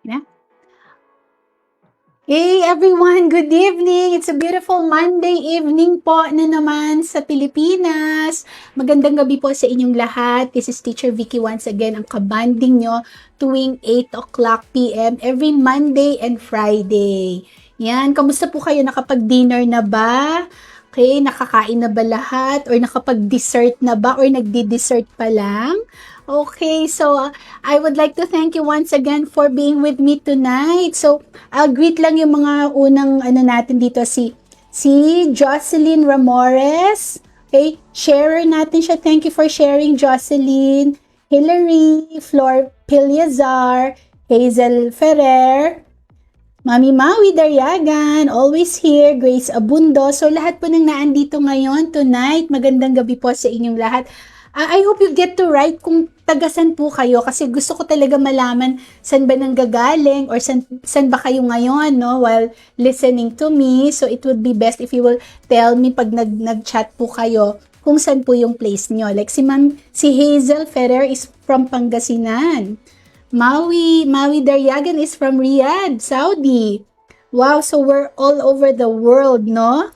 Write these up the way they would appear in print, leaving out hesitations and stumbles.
Yeah. Hey everyone, good evening. It's a beautiful Monday evening po na naman sa Pilipinas. Magandang gabi po sa inyong lahat. This is Teacher Vicki once again, ang kabanding nyo tuwing 8 o'clock p.m. every Monday and Friday. Yan, kamusta po kayo? Nakapag-dinner na ba? Okay, nakakain na ba lahat? Or nakapag-dessert na ba? Or nagdi-dessert pa lang? Okay, so I would like to thank you once again for being with me tonight. So, I'll greet lang yung mga unang natin dito si Jocelyn Ramores. Okay, sharer natin siya. Thank you for sharing, Jocelyn. Hillary, Flor Pilyazar, Hazel Ferrer, Mami Maui Daryagan, always here, Grace Abundo. So lahat po nang naandito ngayon, tonight, magandang gabi po sa inyong lahat. I hope you get to write kung tagasan po kayo kasi gusto ko talaga malaman saan ba nanggagaling or saan ba kayo ngayon, no, while listening to me. So it would be best if you will tell me pag nag-chat po kayo kung saan po yung place nyo. Like si Hazel Ferrer is from Pangasinan. Maui Daryagan is from Riyadh, Saudi. Wow, so we're all over the world, no?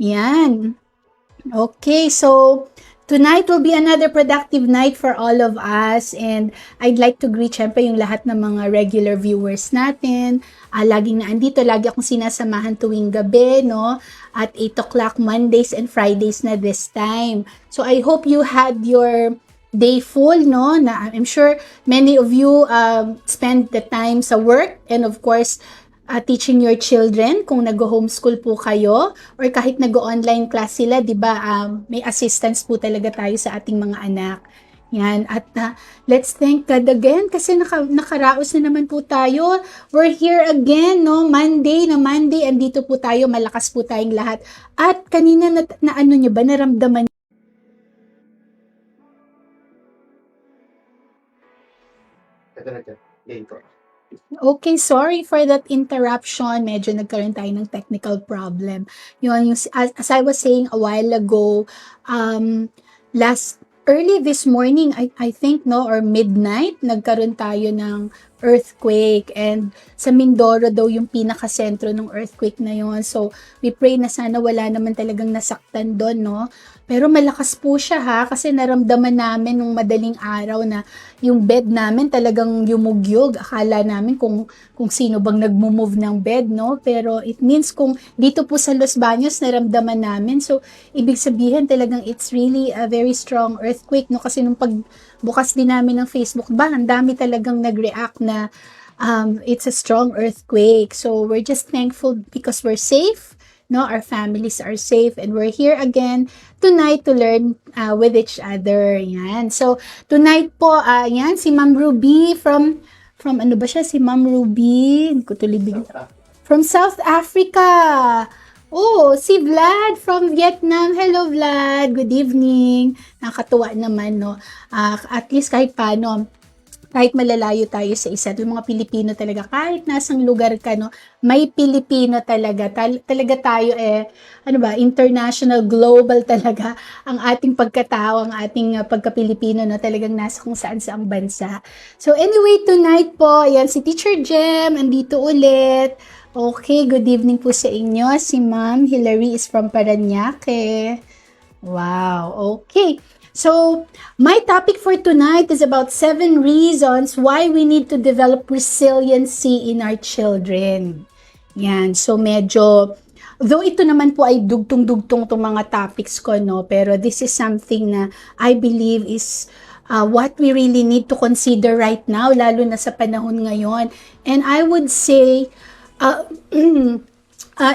Yan. Okay, so tonight will be another productive night for all of us and I'd like to greet syempre yung lahat ng mga regular viewers natin. Laging naandito, lagi akong sinasamahan tuwing gabi, no? At 8 o'clock Mondays and Fridays na this time. So I hope you had your day full, no? Na I'm sure many of you spend the time sa work and of course teaching your children kung nag-homeschool po kayo or kahit nag-online class sila, 'di ba? May assistance po talaga tayo sa ating mga anak. Yan, at let's thank God again kasi nakaraos na naman po tayo. We're here again, no? Monday, andito po tayo, malakas po tayong lahat. At kanina na ano niyo ba, naramdaman Okay, sorry for that interruption. Medyo nagkaroon tayo ng technical problem. Yun, as I was saying a while ago, early this morning, I think, no, or midnight, nagkaroon tayo ng earthquake and sa Mindoro daw yung pinakasentro ng earthquake na yun. So, we pray na sana wala naman talagang nasaktan doon, no? Pero malakas po siya ha, kasi naramdaman namin nung madaling araw na yung bed namin talagang yumugyog. Akala namin kung sino bang nagmo-move ng bed, no? Pero it means kung dito po sa Los Baños naramdaman namin. So, ibig sabihin talagang it's really a very strong earthquake, no? Kasi nung pagbukas din namin ng Facebook, ang dami talagang nag-react na it's a strong earthquake. So, we're just thankful because we're safe. No, our families are safe and we're here again tonight to learn with each other. Yan. So, tonight po, yan, si Ma'am Ruby from ano ba siya? Si Ma'am Ruby, hindi ko tulibig. From South Africa. Oh, si Vlad from Vietnam. Hello, Vlad. Good evening. Nakakatuwa naman, no? At least kahit paano, kahit malalayo tayo sa isa't yung mga Pilipino talaga, kahit nasang lugar ka, no, may Pilipino talaga. Talaga tayo international, global talaga ang ating pagkatao, ang ating pagka-Pilipino, no, talagang nasa kung saan sa ang bansa. So anyway, tonight po, yan si Teacher Jem, andito ulit. Okay, good evening po sa inyo. Si Ma'am Hillary is from Parañaque. Wow, okay. So, my topic for tonight is about 7 reasons why we need to develop resiliency in our children. Yan, so medyo, though ito naman po ay dugtong-dugtong itong mga topics ko, no, pero this is something na I believe is what we really need to consider right now, lalo na sa panahon ngayon. And I would say,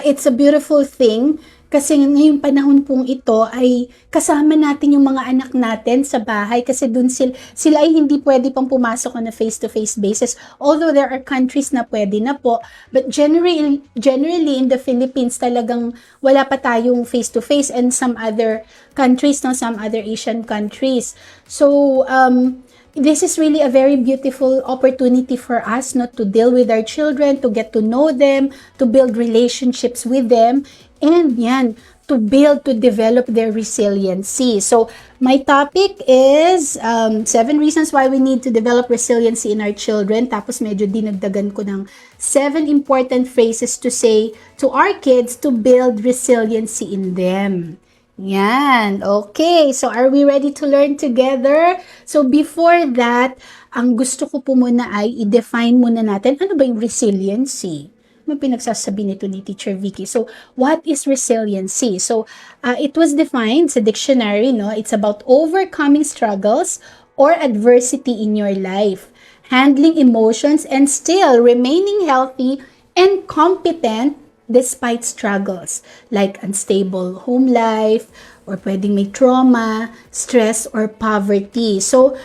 it's a beautiful thing kasi ngayong panahon pong ito ay kasama natin yung mga anak natin sa bahay kasi dun sila ay hindi pwede pang pumasok on a face-to-face basis. Although there are countries na pwede na po, but generally in the Philippines talagang wala pa tayong face-to-face and some other countries, no, some other Asian countries. So, this is really a very beautiful opportunity for us, not to deal with our children, to get to know them, to build relationships with them, and yan, to develop their resiliency. So, my topic is 7 reasons why we need to develop resiliency in our children. Tapos medyo dinagdagan ko ng 7 important phrases to say to our kids to build resiliency in them. Yan. Okay. So, are we ready to learn together? So, before that, ang gusto ko po muna ay i-define muna natin ano ba yung resiliency. Ano pinagsasabi nito ni Teacher Vicki? So, what is resiliency? So, it was defined sa dictionary, no? It's about overcoming struggles or adversity in your life, handling emotions, and still remaining healthy and competent despite struggles like unstable home life or pwedeng may trauma, stress, or poverty. So,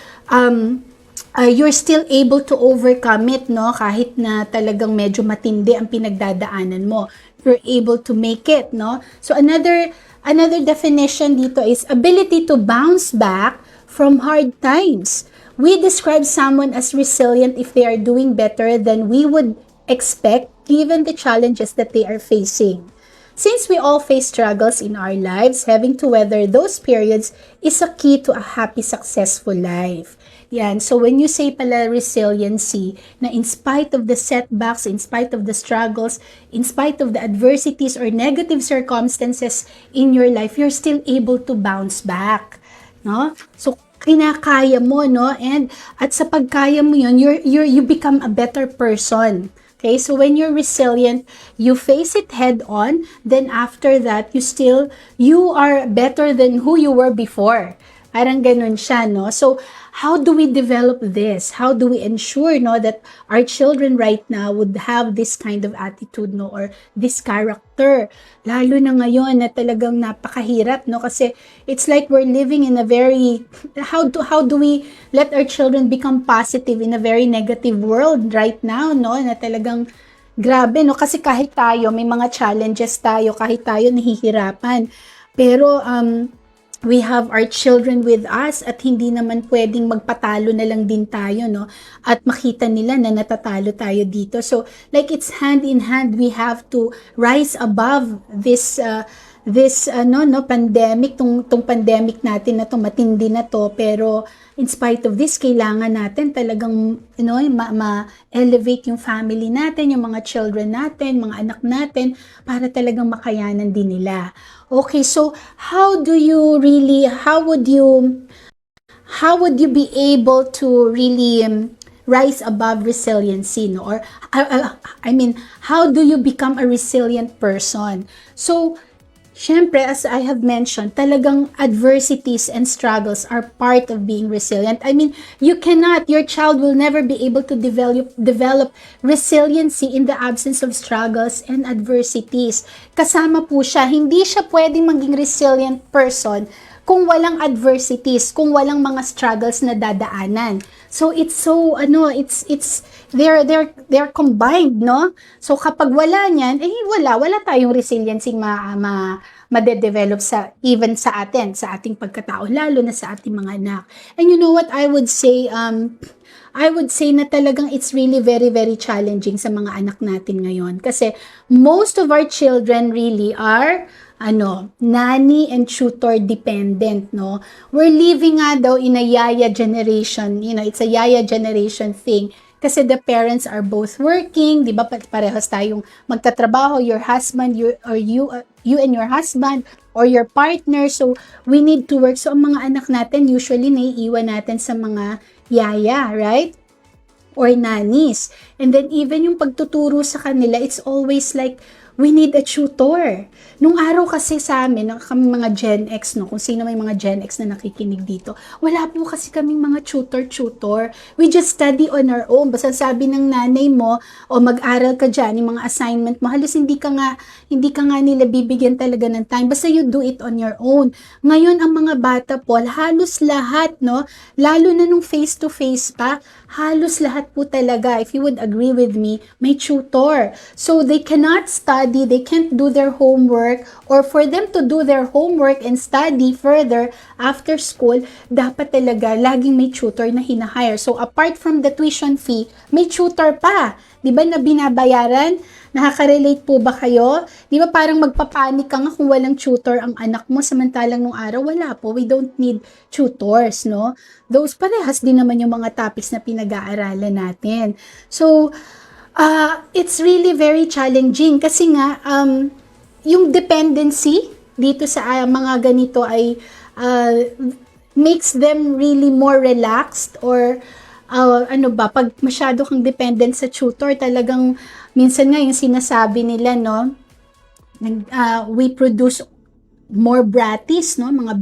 you're still able to overcome it, no? Kahit na talagang medyo matindi ang pinagdadaanan mo. You're able to make it, no? So, another definition dito is ability to bounce back from hard times. We describe someone as resilient if they are doing better than we would expect given the challenges that they are facing. Since we all face struggles in our lives, having to weather those periods is a key to a happy, successful life. Yan. So when you say pala resiliency, na in spite of the setbacks, in spite of the struggles, in spite of the adversities or negative circumstances in your life, you're still able to bounce back. No? So kinakaya mo, no? And at sa pagkaya mo yun, you become a better person. Okay, so when you're resilient, you face it head on, then after that, you are better than who you were before. Parang ganun siya, no? So, how do we develop this? How do we ensure, no, that our children right now would have this kind of attitude, no, or this character? Lalo na ngayon na talagang napakahirap, no? Kasi it's like we're living in a very, how do we let our children become positive in a very negative world right now, no? Na talagang grabe, no? Kasi kahit tayo, may mga challenges tayo, kahit tayo nahihirapan. Pero, we have our children with us at hindi naman pwedeng magpatalo na lang din tayo, no? At makita nila na natatalo tayo dito. So, like it's hand in hand, we have to rise above this pandemic, tong pandemic natin na to, matindi na to, pero in spite of this, kailangan natin talagang, ma-elevate yung family natin, yung mga children natin, mga anak natin, para talagang makayanan din nila. Okay, so how would you be able to really rise above resiliency, no? Or how do you become a resilient person? So, syempre, as I have mentioned, talagang adversities and struggles are part of being resilient. Your child will never be able to develop resiliency in the absence of struggles and adversities. Kasama po siya, hindi siya pwedeng maging resilient person kung walang adversities, kung walang mga struggles na dadaanan. So they're combined, no? So kapag wala niyan, wala tayong resiliency ma-develop even sa ating pagkatao, lalo na sa ating mga anak. And you know what I would say, na talagang it's really very, very challenging sa mga anak natin ngayon. Kasi most of our children really are nanny and tutor dependent, no? We're living nga daw in a yaya generation. It's a yaya generation thing. Kasi the parents are both working, di ba? Parehas tayong magtatrabaho, your husband, you and your husband, or your partner. So, we need to work. So, ang mga anak natin, usually, naiiwan natin sa mga yaya, right? Or nannies. And then, even yung pagtuturo sa kanila, it's always like, we need a tutor. Nung araw kasi sa amin, kami mga Gen X, no, kung sino may mga Gen X na nakikinig dito, wala po kasi kaming mga tutor. We just study on our own. Basta sabi ng nanay mo, o mag-aral ka dyan, yung mga assignment mo, halos hindi ka nga nila bibigyan talaga ng time. Basta you do it on your own. Ngayon, ang mga bata po, halos lahat, no, lalo na nung face-to-face pa, halos lahat po talaga, if you would agree with me, may tutor. So, they cannot study study, they can't do their homework, or for them to do their homework and study further after school, dapat talaga laging may tutor na hinahire. So apart from the tuition fee, may tutor pa, di ba, na binabayaran? Nakaka-relate po ba kayo? Di ba parang magpapanik ka nga kung walang tutor ang anak mo, samantalang nung araw wala po. We don't need tutors, no? Those parehas din naman yung mga topics na pinag-aaralan natin. So, it's really very challenging kasi nga, yung dependency dito sa mga ganito ay makes them really more relaxed, or pag masyado kang dependent sa tutor, talagang minsan nga yung sinasabi nila, no, we produce more bratis, no, mga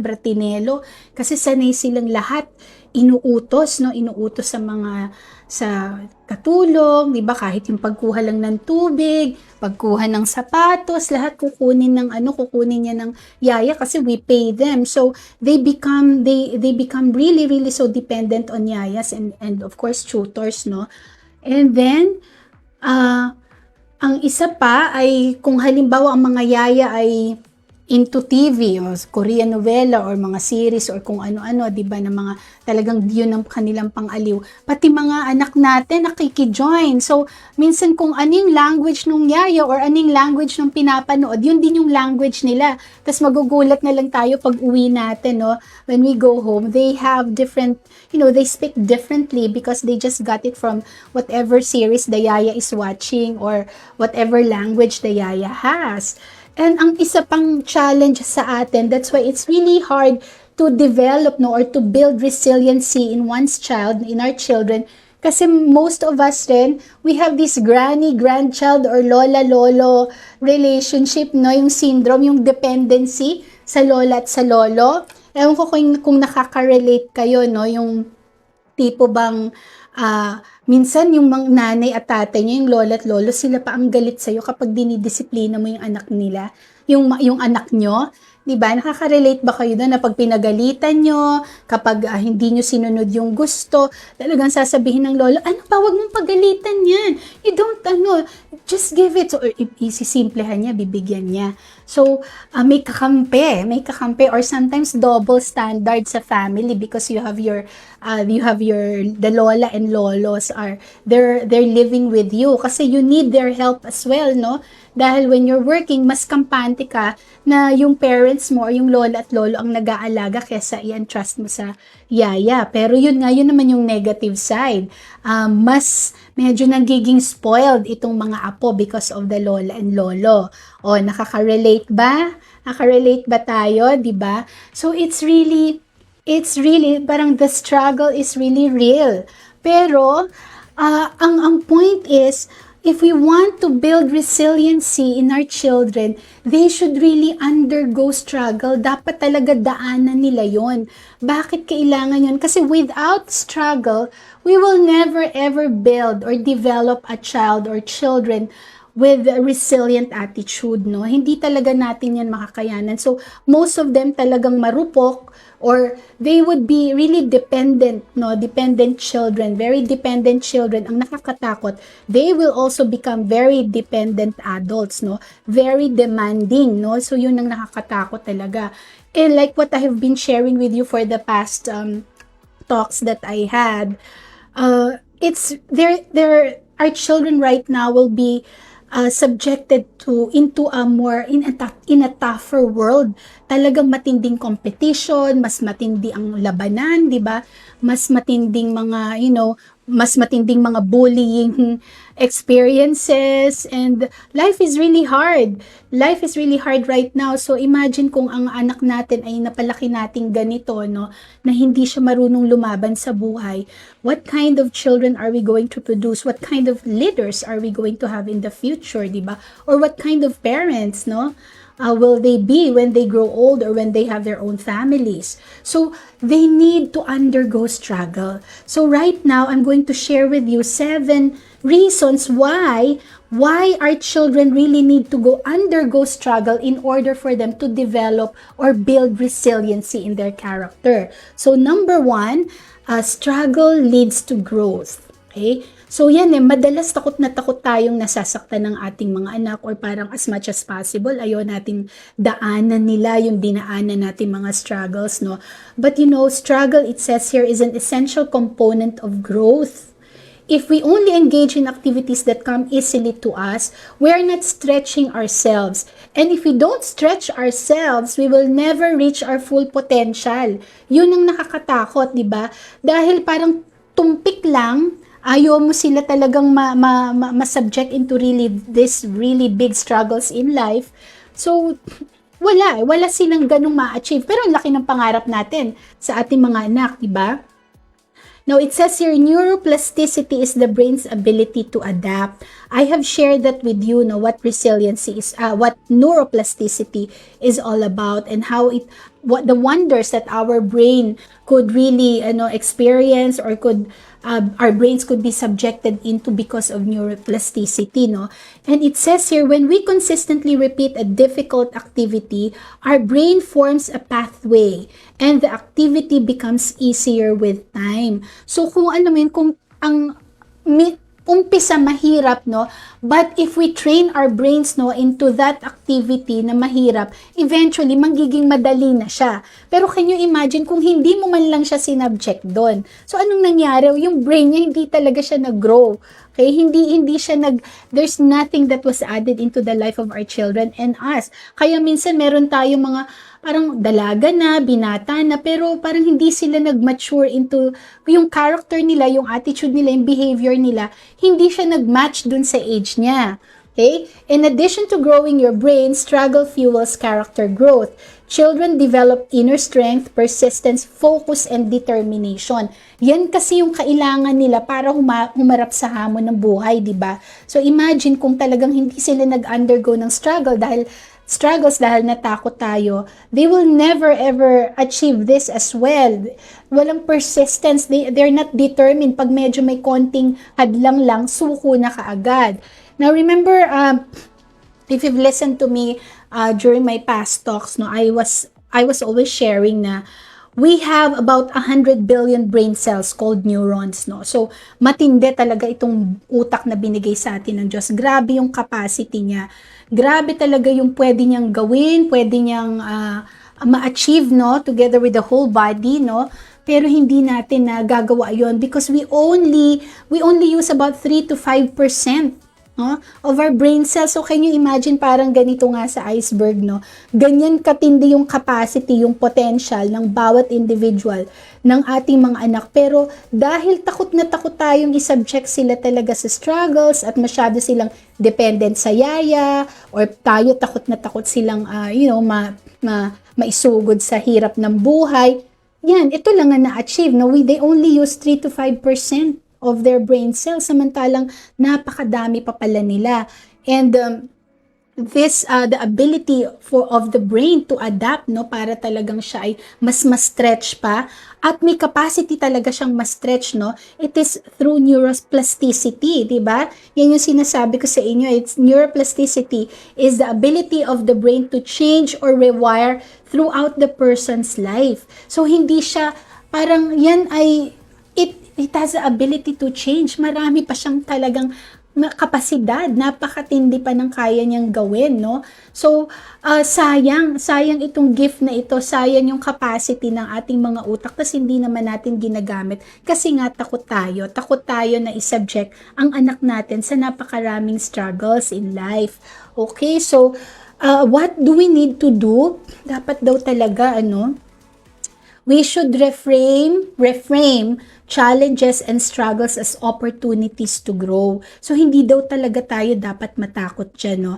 bratinelo, kasi sanay silang lahat inuutos sa katulong, di ba, kahit yung pagkuha lang ng tubig, pagkuha ng sapatos, lahat kukunin niya ng yaya kasi we pay them. So they become really so dependent on yayas and of course tutors, no. And then ang isa pa ay kung halimbawa ang mga yaya ay into TV o Korean novela or mga series or kung ano-ano, 'di ba, na mga talagang yun ang kanilang pang-aliw. Pati mga anak natin nakiki-join. So, minsan kung anong language nung yaya or anong language nung pinapanood, yun din yung language nila. Tapos magugulat na lang tayo pag uwi natin, no? When we go home, they have different, they speak differently because they just got it from whatever series the yaya is watching or whatever language the yaya has. And ang isa pang challenge sa atin, that's why it's really hard to develop, no, or to build resiliency in one's child, in our children, kasi most of us rin, we have this granny-grandchild or lola-lolo relationship, no, yung syndrome, yung dependency sa lola at sa lolo. Ewan ko kung nakaka-relate kayo, no, yung tipo bang minsan yung mga nanay at tatay nyo, yung lola at lolo, sila pa ang galit sa'yo kapag dinidisiplina mo yung anak nila, yung anak nyo. Diba? Nakaka-relate ba kayo doon na pag pinagalitan nyo, kapag hindi nyo sinunod yung gusto, talagang sasabihin ng lolo, ano ba, wag mong pagalitan yan. You don't, just give it. So, isisimplehan niya, bibigyan niya. So, may kakampi, or sometimes double standard sa family because you have the lola and lolos they're living with you kasi you need their help as well, no? Dahil when you're working, mas kampante ka na yung parents mo or yung lola at lolo ang nag-aalaga kesa i-entrust mo sa yaya. Pero yun naman yung negative side. Mas medyo nagiging spoiled itong mga apo because of the lola and lolo. O, nakaka-relate ba? Nakaka-relate ba tayo, di ba? So, it's really, parang the struggle is really real. Pero, ang point is, if we want to build resiliency in our children, they should really undergo struggle. Dapat talaga daanan nila yon. Bakit kailangan yon? Kasi without struggle, we will never ever build or develop a child or children with a resilient attitude, no? Hindi talaga natin yan makakayanan. So, most of them talagang marupok or they would be really dependent, no? Dependent children, very dependent children. Ang nakakatakot, they will also become very dependent adults, no? Very demanding, no? So, yun ang nakakatakot talaga. And like what I have been sharing with you for the past talks that I had, our children right now will be subjected into in a tougher world. Talagang matinding competition, mas matindi ang labanan, 'di ba? Mas matinding mga, mas matinding mga bullying experiences, and life is really hard. Life is really hard right now. So imagine kung ang anak natin ay napalaki nating ganito, no, na hindi siya marunong lumaban sa buhay. What kind of children are we going to produce? What kind of leaders are we going to have in the future, di ba? Or what kind of parents, no? Will they be when they grow old or when they have their own families? So they need to undergo struggle. So right now, I'm going to share with you 7 reasons why our children really need to undergo struggle in order for them to develop or build resiliency in their character. So number 1, struggle leads to growth. Okay? So yan madalas takot na takot tayong nasasaktan ng ating mga anak or parang as much as possible, ayaw natin daanan nila yung dinaanan natin mga struggles, no? But struggle, it says here, is an essential component of growth. If we only engage in activities that come easily to us, we are not stretching ourselves. And if we don't stretch ourselves, we will never reach our full potential. Yun ang nakakatakot, di ba? Dahil parang tumpik lang, ayaw mo sila talagang ma-subject into this really big struggles in life. So, wala silang ganung ma-achieve. Pero ang laki ng pangarap natin sa ating mga anak, di ba? Now, it says here, neuroplasticity is the brain's ability to adapt. I have shared that with you, what resiliency is, what neuroplasticity is all about, and what the wonders that our brain could really, experience, or our brains could be subjected into because of neuroplasticity, no? And it says here, when we consistently repeat a difficult activity, our brain forms a pathway, and the activity becomes easier with time. So, kung kung ang umpisa mahirap, no? But if we train our brains, into that activity na mahirap, eventually, magiging madali na siya. Pero can you imagine kung hindi mo man lang siya sinubject doon? So, anong nangyari? Yung brain niya, hindi talaga siya nag-grow. Okay? Hindi siya there's nothing that was added into the life of our children and us. Kaya minsan, meron tayong mga parang dalaga na, binata na, pero parang hindi sila nag-mature into yung character nila, yung attitude nila, yung behavior nila, hindi siya nag-match dun sa age niya. Okay? In addition to growing your brain, struggle fuels character growth. Children develop inner strength, persistence, focus, and determination. Yan kasi yung kailangan nila para humarap sa hamon ng buhay, di ba? So imagine kung talagang hindi sila nag-undergo ng struggles dahil natakot tayo, they will never ever achieve this as well. Walang persistence, they're not determined. Pag medyo may konting hadlang lang, suko na kaagad. Now remember, if you've listened to me during my past talks, I was always sharing na we have about 100 billion brain cells called neurons, So, matindi talaga itong utak na binigay sa atin ng Diyos. Grabe yung capacity niya. Grabe talaga yung pwede niyang gawin, pwede niyang ma-achieve, together with the whole body, Pero hindi natin nagagawa yon because we only use about 3 to 5%. Of our brain cells. So, can you imagine parang ganito nga sa iceberg, Ganyan katindi yung capacity, yung potential ng bawat individual ng ating mga anak. Pero, dahil takot na takot tayong isubject sila talaga sa struggles at masyado silang dependent sa yaya or tayo takot na takot silang, maisugod sa hirap ng buhay. Yan, ito lang nga na-achieve. They only use 3 to 5% of their brain cells, samantalang napakadami pa pala nila. And the ability of the brain to adapt, para talagang siya ay mas stretch pa, at may capacity talaga siyang mas stretch, it is through neuroplasticity, di ba? Yan yung sinasabi ko sa inyo, neuroplasticity is the ability of the brain to change or rewire throughout the person's life. So, hindi siya, parang yan ay, it has the ability to change. Marami pa siyang talagang kapasidad. Napakatindi pa ng kaya niyang gawin, So, sayang itong gift na ito. Sayang yung capacity ng ating mga utak kasi hindi naman natin ginagamit. Kasi nga takot tayo. Takot tayo na isubject ang anak natin sa napakaraming struggles in life. Okay, so, what do we need to do? Dapat daw talaga, we should reframe challenges and struggles as opportunities to grow. So, hindi daw talaga tayo dapat matakot dyan,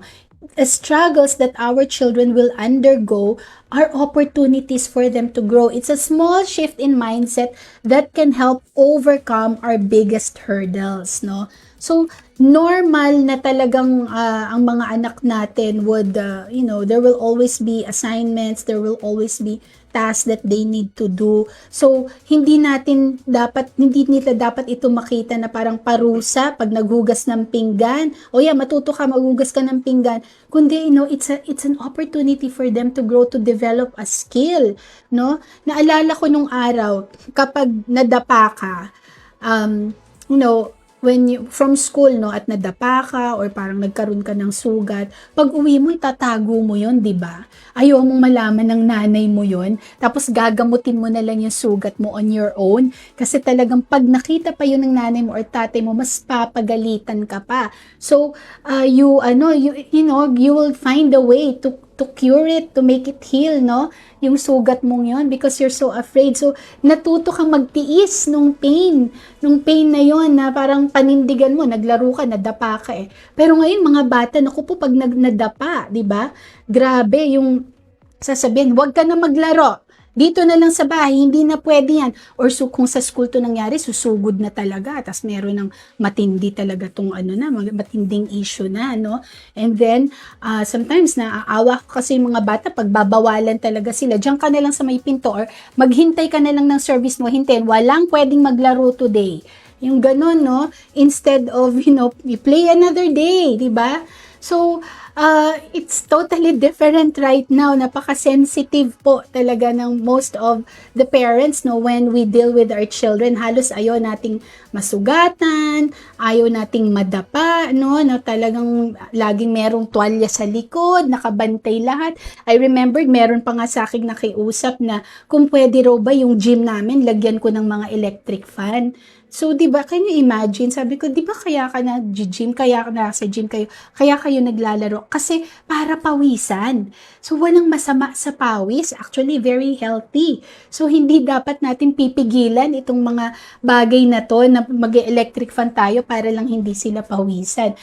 The struggles that our children will undergo are opportunities for them to grow. It's a small shift in mindset that can help overcome our biggest hurdles, So, normal na talagang ang mga anak natin would, there will always be assignments, there will always be tasks that they need to do. So, hindi nila dapat ito makita na parang parusa pag naghugas ng pinggan. Matuto ka, maghugas ka ng pinggan. Kundi, it's an opportunity for them to grow, to develop a skill, Naalala ko nung araw, kapag nadapa ka, when you, from school, no, at nadapa ka or parang nagkaroon ka ng sugat, pag uwi mo, itatago mo yon, di ba? Ayaw mong malaman ng nanay mo yon, tapos gagamutin mo na lang yung sugat mo on your own, kasi talagang pag nakita pa yun ng nanay mo or tatay mo, mas papagalitan ka pa. So, you will find a way to cure it, to make it heal, no? Yung sugat mong yon, because you're so afraid. So, natuto kang magtiis nung pain na yon, na parang panindigan mo, naglaro ka, nadapa ka eh. Pero ngayon, mga bata, naku po, pag nadapa, di ba? Grabe, yung sasabihin, huwag ka na maglaro. Dito na lang sa bahay, hindi na pwede yan. Or kung sa school to nangyari, susugod na talaga. Tapos meron ng matindi talaga tong matinding issue na, no? And then, sometimes naaawa kasi yung mga bata, pagbabawalan talaga sila. Diyan ka na lang sa may pinto or maghintay ka na lang ng service mo, hintayin. Walang pwedeng maglaro today. Yung ganun, no? Instead of, you play another day, di ba? So, it's totally different right now. Napaka-sensitive po talaga ng most of the parents, no, when we deal with our children. Halos ayaw nating masugatan, ayaw nating madapa, no, na talagang laging merong tuwalya sa likod, nakabantay lahat. I remember, meron pa nga sa akin nakiusap na kung pwede raw ba yung gym namin, lagyan ko ng mga electric fan. So, di ba, can you imagine? Sabi ko, di ba kaya ka na gym, kaya sa gym kayo, kaya kayo naglalaro? Kasi para pawisan. So, walang masama sa pawis. Actually, very healthy. So, hindi dapat natin pipigilan itong mga bagay na to, na mag-electric fan tayo para lang hindi sila pawisan.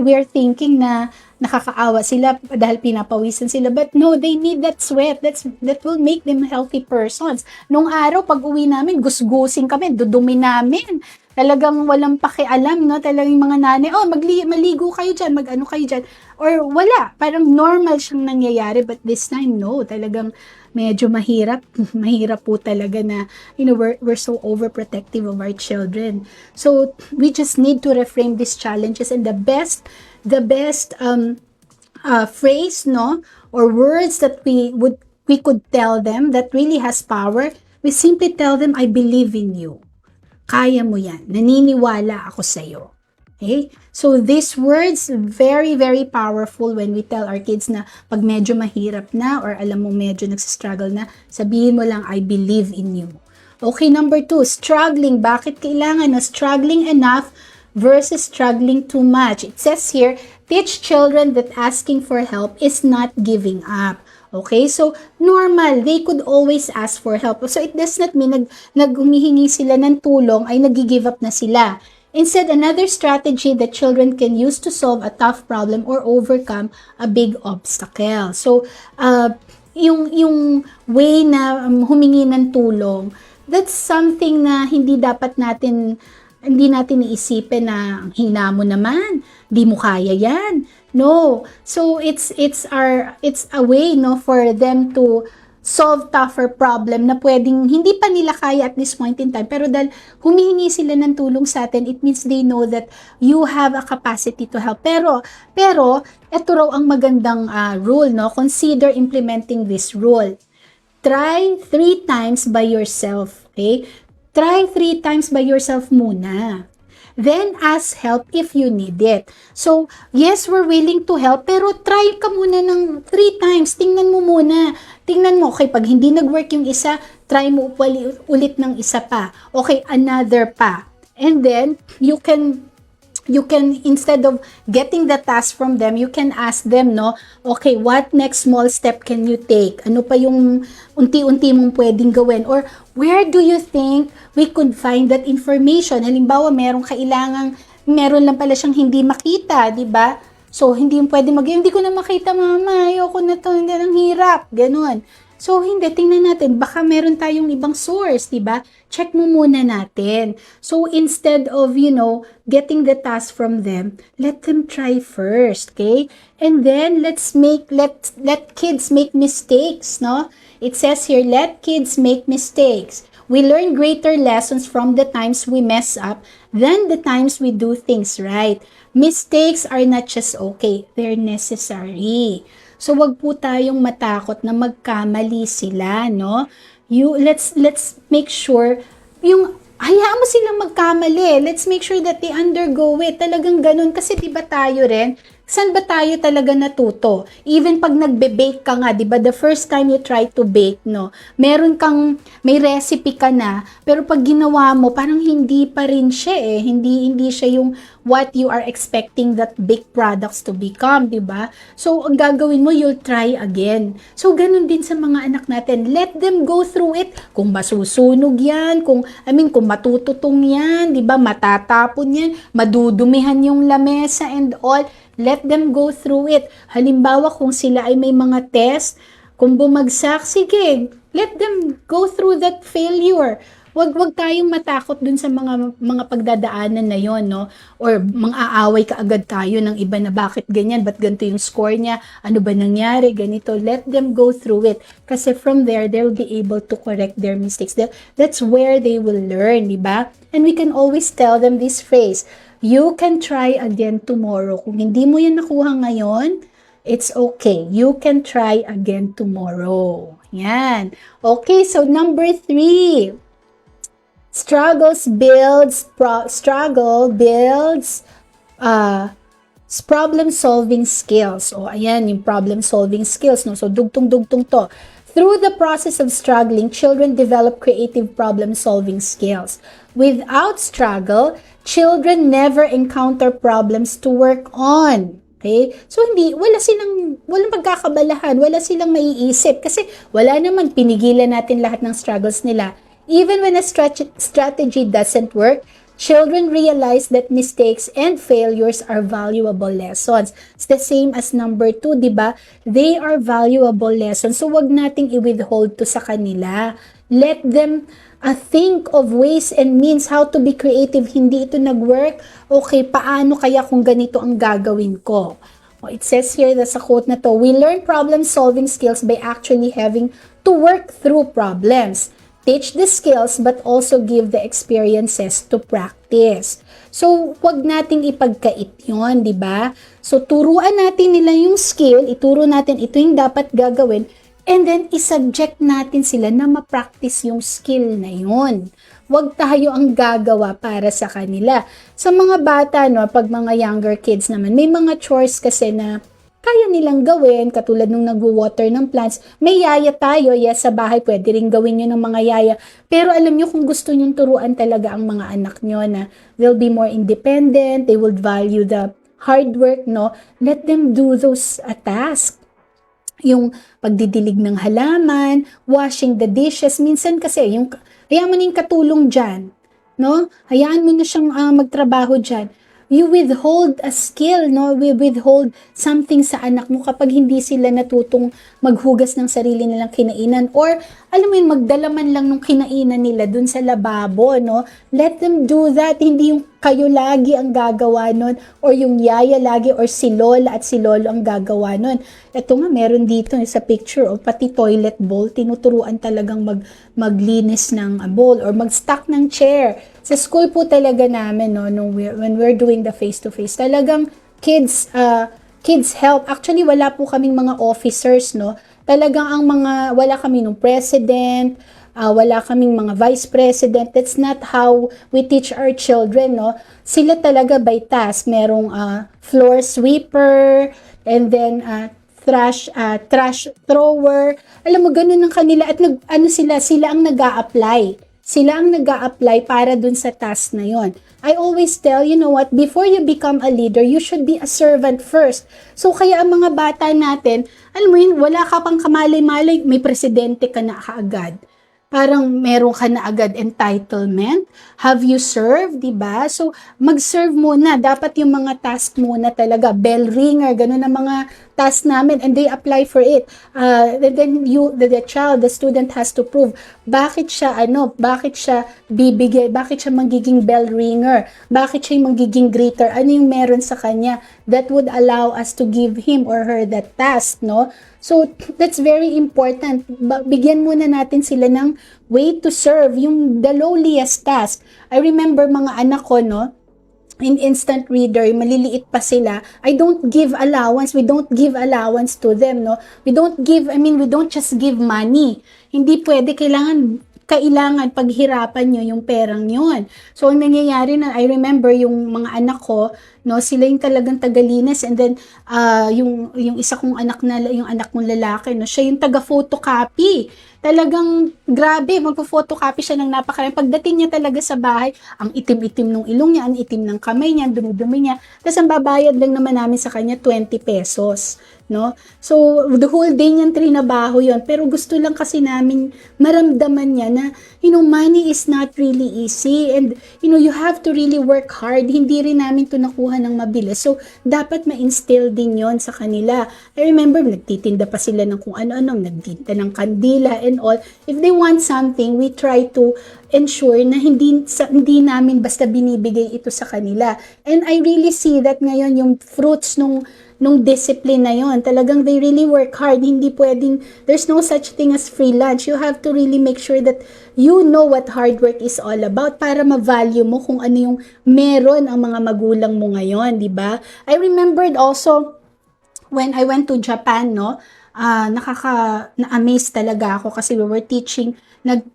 We are thinking na nakakaawa sila dahil pinapawisan sila. But no, they need that sweat. That will make them healthy persons. Nung araw, pag uwi namin, gusgusin kami, dudumi namin. Talagang walang pakialam, no? Talagang mga nanay, maligo kayo dyan, mag-ano kayo dyan. Or wala, parang normal siyang nangyayari. But this time, no. Talagang medyo mahirap. Mahirap po talaga na, we're so overprotective of our children. So, we just need to reframe these challenges. And the best phrase, no, or words that we could tell them that really has power, we simply tell them, I believe in you. Kaya mo yan. Naniniwala ako sa'yo. Okay? So, these words, very, very powerful when we tell our kids na pag medyo mahirap na or alam mo medyo nagsistruggle na, sabihin mo lang, I believe in you. Okay, number 2, struggling. Bakit kailangan na struggling enough versus struggling too much? It says here, teach children that asking for help is not giving up. Okay, so normal, they could always ask for help. So it does not mean naghumihingi sila ng tulong ay nag-give up na sila. Instead, another strategy that children can use to solve a tough problem or overcome a big obstacle. So, yung way na humingi ng tulong, that's something na hindi natin iisipin na hina mo naman, di mo kaya yan. No. So it's a way, no, for them to solve tougher problem na pwedeng hindi pa nila kaya at this point in time, pero dahil humihingi sila ng tulong sa atin, it means they know that you have a capacity to help. Pero ito raw ang magandang rule, no? Consider implementing this rule. Try 3 times by yourself, okay? Try 3 times by yourself muna. Then, ask help if you need it. So, yes, we're willing to help, pero try ka muna ng 3 times. Tingnan mo muna. Tingnan mo, okay, pag hindi nag-work yung isa, try mo ulit ng isa pa. Okay, another pa. And then, you can, instead of getting the task from them, you can ask them, no, okay, what next small step can you take? Ano pa yung unti-unti mong pwedeng gawin? Or, where do you think we could find that information? Halimbawa, meron lang pala siyang hindi makita, di ba? So, hindi yung pwede hindi ko na makita, mama, ayoko na to, hindi, ang hirap, ganun. So, hindi, tingnan natin, baka meron tayong ibang source, di ba? Check mo muna natin. So, instead of, getting the task from them, let them try first, okay? And then, let kids make mistakes, no? It says here, let kids make mistakes. We learn greater lessons from the times we mess up than the times we do things right. Mistakes are not just okay, they're necessary. So, wag po tayong matakot na magkamali sila, no? Let's make sure, yung hayaan mo silang magkamali. Let's make sure that they undergo it. Talagang ganun. Kasi diba tayo rin, saan ba tayo talaga natuto? Even pag nagbe-bake ka nga, diba, the first time you try to bake, no, may recipe ka na, pero pag ginawa mo, parang hindi pa rin siya eh. Hindi siya yung what you are expecting that baked products to become, diba? So, ang gagawin mo, you'll try again. So, ganun din sa mga anak natin. Let them go through it. Kung masusunog yan, kung matututong yan, di ba, matatapon yan, madudumihan yung lamesa and all, let them go through it. Halimbawa, kung sila ay may mga test, kung bumagsak, sige, let them go through that failure. Wag tayong matakot dun sa mga pagdadaanan na yon, no? Or mang-aaway ka agad tayo ng iba na bakit ganyan, ba't ganito yung score niya, ano ba nangyari, ganito. Let them go through it. Kasi from there, they'll be able to correct their mistakes. That's where they will learn, di ba? And we can always tell them this phrase, you can try again tomorrow. Kung hindi mo yan nakuha ngayon, it's okay. You can try again tomorrow. Yan. Okay, so number 3. Struggle builds problem-solving skills. O, ayan, yung problem-solving skills, no? So, dugtong-dugtong to. Through the process of struggling, children develop creative problem-solving skills. Without struggle, children never encounter problems to work on. Okay? So, walang pagkakabalahan, wala silang maiisip. Kasi, wala naman, pinigilan natin lahat ng struggles nila. Even when a strategy doesn't work, children realize that mistakes and failures are valuable lessons. It's the same as number 2, di ba? They are valuable lessons. So, wag nating i-withhold to sa kanila. Let them think of ways and means how to be creative. Hindi ito nag-work. Okay, paano kaya kung ganito ang gagawin ko? It says here, sa quote na to, we learn problem-solving skills by actually having to work through problems. Teach the skills but also give the experiences to practice. So, wag nating ipagkait yun, di ba? So, turuan natin nila yung skill, ituro natin ito yung dapat gagawin, and then isubject natin sila na ma-practice yung skill na yun. Wag tayo ang gagawa para sa kanila. Sa mga bata, no, pag mga younger kids naman, may mga chores kasi na kaya nilang gawin, katulad nung nag-water ng plants. May yaya tayo, yes, sa bahay, pwede rin gawin nyo ng mga yaya. Pero alam nyo, kung gusto nyo turuan talaga ang mga anak nyo na they'll be more independent, they will value the hard work, no? Let them do those tasks. Yung pagdidilig ng halaman, washing the dishes. Minsan kasi, hayaan mo na yung katulong dyan, no? Hayaan mo na siyang magtrabaho dyan. You withhold a skill, no? We withhold something sa anak mo kapag hindi sila natutong maghugas ng sarili nilang kinainan, or alam mo yun, magdala man lang ng kinainan nila dun sa lababo, no? Let them do that. Hindi yung kayo lagi ang gagawa nun, or yung yaya lagi, or si lola at si lolo ang gagawa nun. Ito nga, meron dito sa picture, o pati toilet bowl, tinuturuan talagang maglinis ng bowl, or mag-stock ng chair. Sa school po talaga namin, no, when we're doing the face-to-face, talagang kids help. Actually, wala po kaming mga officers, no. Talagang wala kami ng president, wala kaming mga vice president. That's not how we teach our children, no. Sila talaga by task. Merong floor sweeper, and then trash thrower. Alam mo, ganun ang kanila. At sila ang nag-a-apply. Sila ang nag-a-apply para dun sa task na yon. I always tell, you know what, before you become a leader, you should be a servant first. So, kaya ang mga bata natin, alam mo yun, wala ka pang kamalay-malay, may presidente ka na kaagad. Parang meron ka na agad entitlement. Have you served, diba? So, mag-serve muna. Dapat yung mga task muna talaga. Bell ringer, ganun ang mga task namin. And they apply for it. Then the student has to prove bakit siya bibigay, bakit siya magiging bell ringer, bakit siya magiging greeter, ano yung meron sa kanya that would allow us to give him or her that task, no? So, that's very important. Bigyan muna natin sila ng way to serve, yung the lowliest task. I remember mga anak ko, no, in instant reader, maliliit pa sila, we don't give allowance to them, no? We don't just give money. Hindi pwede, kailangan kailangan paghirapan nyo yung perang yun. So, ang nangyayari na, I remember yung mga anak ko, no, sila yung talagang tagalinis, and then, yung isa kong anak na, yung anak kong lalaki, no, siya yung taga-photocopy. Talagang, grabe, magpo-photocopy siya ng napakarami. Pagdating niya talaga sa bahay, ang itim-itim ng ilong niya, ang itim ng kamay niya, ang dumi-dumi niya. Tapos, ang babayad lang naman namin sa kanya, 20 pesos. No? So, the whole day niyang trinabaho yon. Pero gusto lang kasi namin maramdaman niya na, money is not really easy. And, you have to really work hard. Hindi rin namin to nakuha ng mabilis. So, dapat ma-instill din yon sa kanila. I remember, nagtitinda pa sila ng kung ano-ano, nagtinda ng kandila and all. If they want something, we try to ensure na hindi namin basta binibigay ito sa kanila. And I really see that ngayon yung fruits nung discipline na yon. Talagang they really work hard. Hindi pwedeng, there's no such thing as free lunch. You have to really make sure that you know what hard work is all about para ma-value mo kung ano yung meron ang mga magulang mo ngayon, di ba? I remembered also when I went to Japan, no, na-amaze talaga ako kasi we were teaching,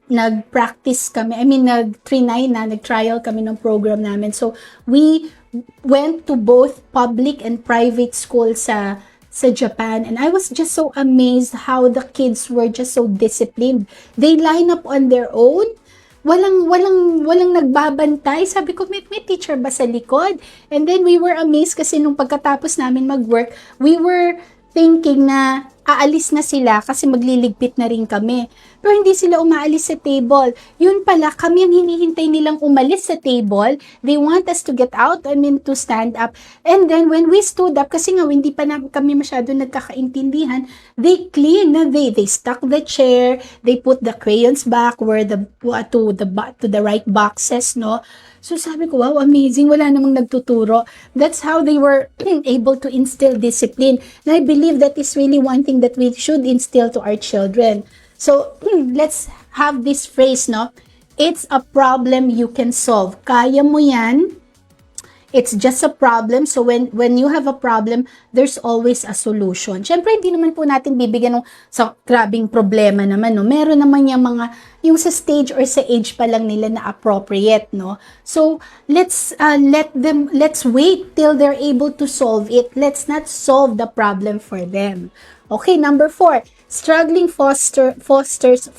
nag-practice kami, nag-trial kami ng program namin. So, we went to both public and private school sa Japan, and I was just so amazed how the kids were just so disciplined. They line up on their own. Walang nagbabantay. Sabi ko, may teacher ba sa likod? And then we were amazed kasi nung pagkatapos namin mag-work, we were thinking na aalis na sila kasi magliligpit na rin kami. Pero hindi sila umaalis sa table. Yun pala, kami ang hinihintay nilang umalis sa table. They want us to get out, to stand up. And then, when we stood up, kasi nga, hindi pa na kami masyado nagkakaintindihan, they clean, they stuck the chair, they put the crayons back where to the right boxes, no? So sabi ko, wow, amazing. Wala namang nagtuturo. That's how they were able to instill discipline. And I believe that is really one thing that we should instill to our children. So, let's have this phrase, no? It's a problem you can solve. Kaya mo yan. It's just a problem. So, when you have a problem, there's always a solution. Siyempre, hindi naman po natin bibigyan ng sa grabing problema naman, no? Meron naman yung sa stage or sa age pa lang nila na appropriate, no? So, let's wait till they're able to solve it. Let's not solve the problem for them. Okay, number 4, struggling fosters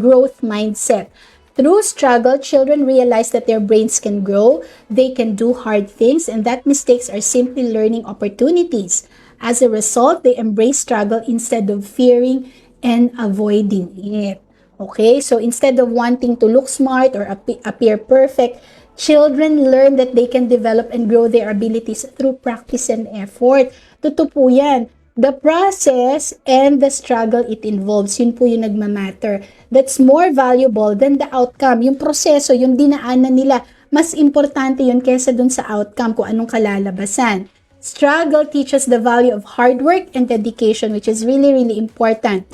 growth mindset. Through struggle, children realize that their brains can grow, they can do hard things, and that mistakes are simply learning opportunities. As a result, they embrace struggle instead of fearing and avoiding it. Okay, so instead of wanting to look smart or appear perfect, children learn that they can develop and grow their abilities through practice and effort. Totoo po yan. The process and the struggle it involves, yun po yung nagmamatter. That's more valuable than the outcome. Yung proseso, yung dinaanan nila, mas importante yun kaysa dun sa outcome kung anong kalalabasan. Struggle teaches the value of hard work and dedication, which is really, really important.